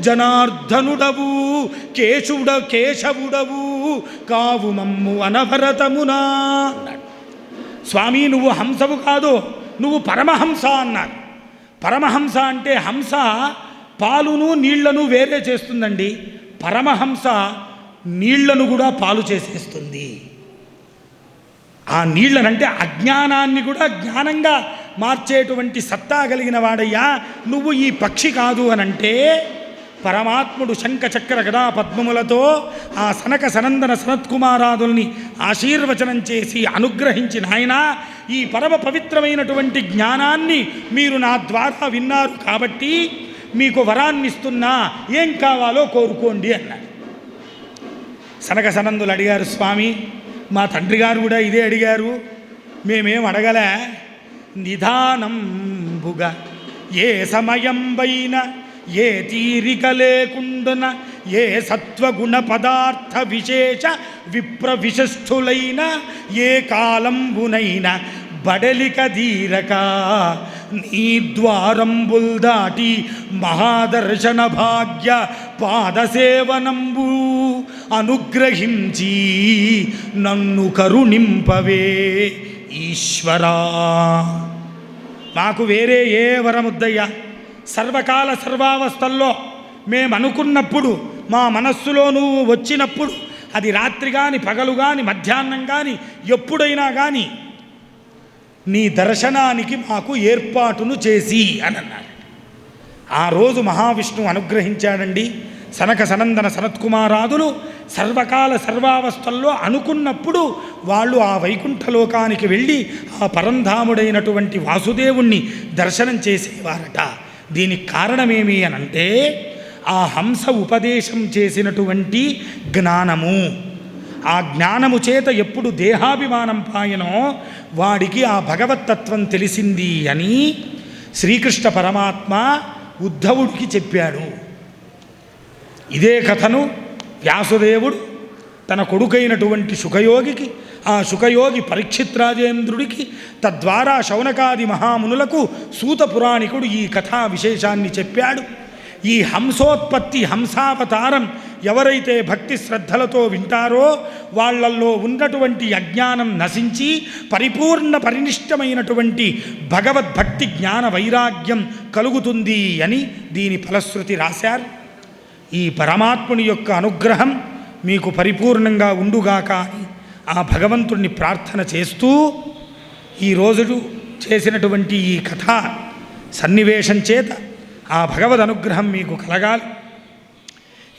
జనార్దనుడవు, కేశవుడవు కావు మమ్ము అనవరతమునా. స్వామి, నువ్వు హంసవు కాదు, నువ్వు పరమహంస అన్నారు. పరమహంస అంటే హంస పాలును నీళ్లను వేరే చేస్తుందండి. పరమహంస నీళ్లను కూడా పాలు చేసేస్తుంది. ఆ నీళ్లనంటే అజ్ఞానాన్ని కూడా జ్ఞానంగా మార్చేటువంటి సత్తా కలిగిన వాడయ్యా నువ్వు. ఈ పక్షి కాదు అనంటే పరమాత్ముడు శంఖ చక్ర గదా పద్మములతో ఆ సనక సనందన సనత్కుమారాదుల్ని ఆశీర్వచనం చేసి అనుగ్రహించిన ఆయన, ఈ పరమ పవిత్రమైనటువంటి జ్ఞానాన్ని మీరు నా ద్వారా విన్నారు కాబట్టి మీకు వరాన్నిస్తున్నా, ఏం కావాలో కోరుకోండి అన్నాడు. సనక సనందులు అడిగారు, స్వామి మా తండ్రి గారు కూడా ఇదే అడిగారు, మేమేం అడగలే. నిదానంబుగా ఏ సమయం పైన ఏ తీరిక లేకుండున ఏ సత్వగుణ పదార్థ విశేష విప్ర విశిష్ఠులైన ఏ కాలంబునైన బడలిక దీరక నీ ద్వారంబుల్ దాటి మహాదర్శన భాగ్య పాదసేవనంబు అనుగ్రహించి నన్ను కరుణింపవే ఈశ్వరా. మాకు వేరే ఏ వరముద్దయ్యా, సర్వకాల సర్వావస్థల్లో మేమనుకున్నప్పుడు మా మనస్సులో నువ్వు వచ్చినప్పుడు, అది రాత్రి కానీ పగలు కానీ మధ్యాహ్నం కానీ ఎప్పుడైనా కానీ నీ దర్శనానికి మాకు ఏర్పాటును చేసి అని అన్నారు. ఆ రోజు మహావిష్ణువు అనుగ్రహించాడండి. సనక సనందన సనత్కుమారాదులు సర్వకాల సర్వావస్థల్లో అనుకున్నప్పుడు వాళ్ళు ఆ వైకుంఠలోకానికి వెళ్ళి ఆ పరంధాముడైనటువంటి వాసుదేవుణ్ణి దర్శనం చేసేవారట. దీనికి కారణమేమి అనంటే ఆ హంస ఉపదేశం చేసినటువంటి జ్ఞానము. ఆ జ్ఞానము చేత ఎప్పుడు దేహాభిమానం పాయనో వాడికి ఆ భగవత్తత్వం తెలిసింది అని శ్రీకృష్ణ పరమాత్మ ఉద్ధవుడికి చెప్పాడు. ఇదే కథను వ్యాసుదేవుడు తన కొడుకైనటువంటి శుకయోగికి, ఆ శుకయోగి పరీక్షిత్ రాజేంద్రుడికి, తద్వారా శౌనకాది మహామునులకు సూత పురాణికుడు ఈ కథా విశేషాన్ని చెప్పాడు. ఈ హంసోత్పత్తి, హంసావతారం ఎవరైతే భక్తి శ్రద్ధలతో వింటారో వాళ్ళల్లో ఉన్నటువంటి అజ్ఞానం నశించి పరిపూర్ణ పరినిష్టమైనటువంటి భగవద్భక్తి జ్ఞాన వైరాగ్యం కలుగుతుంది అని దీని ఫలశ్రుతి రాశారు. ఈ పరమాత్ముని యొక్క అనుగ్రహం మీకు పరిపూర్ణంగా ఉండుగాక అని ఆ భగవంతుణ్ణి ప్రార్థన చేస్తూ ఈరోజు చేసినటువంటి ఈ కథా సన్నివేశం చేత ఆ భగవద్ అనుగ్రహం మీకు కలగాలి.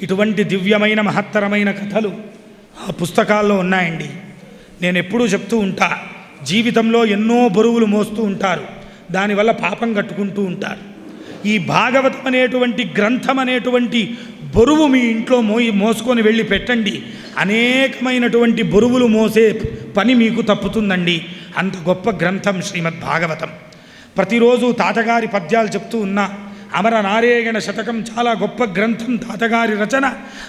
ఇటువంటి దివ్యమైన మహత్తరమైన కథలు ఆ పుస్తకాల్లో ఉన్నాయండి. నేను ఎప్పుడూ చెప్తూ ఉంటా, జీవితంలో ఎన్నో బరువులు మోస్తూ ఉంటారు, దానివల్ల పాపం కట్టుకుంటూ ఉంటారు. ఈ భాగవతం అనేటువంటి గ్రంథం అనేటువంటి బరువు మీ ఇంట్లో మోసుకొని వెళ్ళి పెట్టండి, అనేకమైనటువంటి బరువులు మోసే పని మీకు తప్పుతుందండి. అంత గొప్ప గ్రంథం శ్రీమద్ భాగవతం. ప్రతిరోజు తాతగారి పద్యాలు చెప్తూ ఉన్నా. అమర నారాయణ శతకం చాలా గొప్ప గ్రంథం, తాతగారి రచన.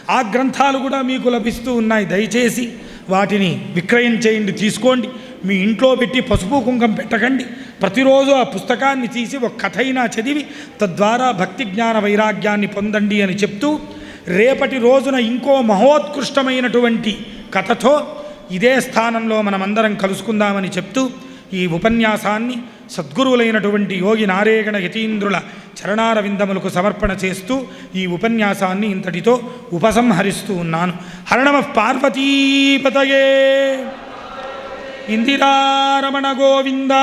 ఆ గ్రంథాలు కూడా మీకు లభిస్తూ ఉన్నాయి. దయచేసి వాటిని విక్రయం చేయండి, తీసుకోండి. మీ ఇంట్లో పెట్టి పసుపు కుంకం పెట్టకండి. ప్రతిరోజు ఆ పుస్తకాన్ని తీసి ఒక కథ అయినా చదివి తద్వారా భక్తి జ్ఞాన వైరాగ్యాన్ని పొందండి అని చెప్తూ, రేపటి రోజున ఇంకో మహోత్కృష్టమైనటువంటి కథతో ఇదే స్థానంలో మనమందరం కలుసుకుందామని చెప్తూ ఈ ఉపన్యాసాన్ని సద్గురువులైనటువంటి యోగి నారాయణ యతీంద్రుల చరణార విందములకు సమర్పణ చేస్తూ ఈ ఉపన్యాసాన్ని ఇంతటితో ఉపసంహరిస్తూ ఉన్నాను. హర నమః పార్వతీపతయే. ఇందిరారమణ గోవింద.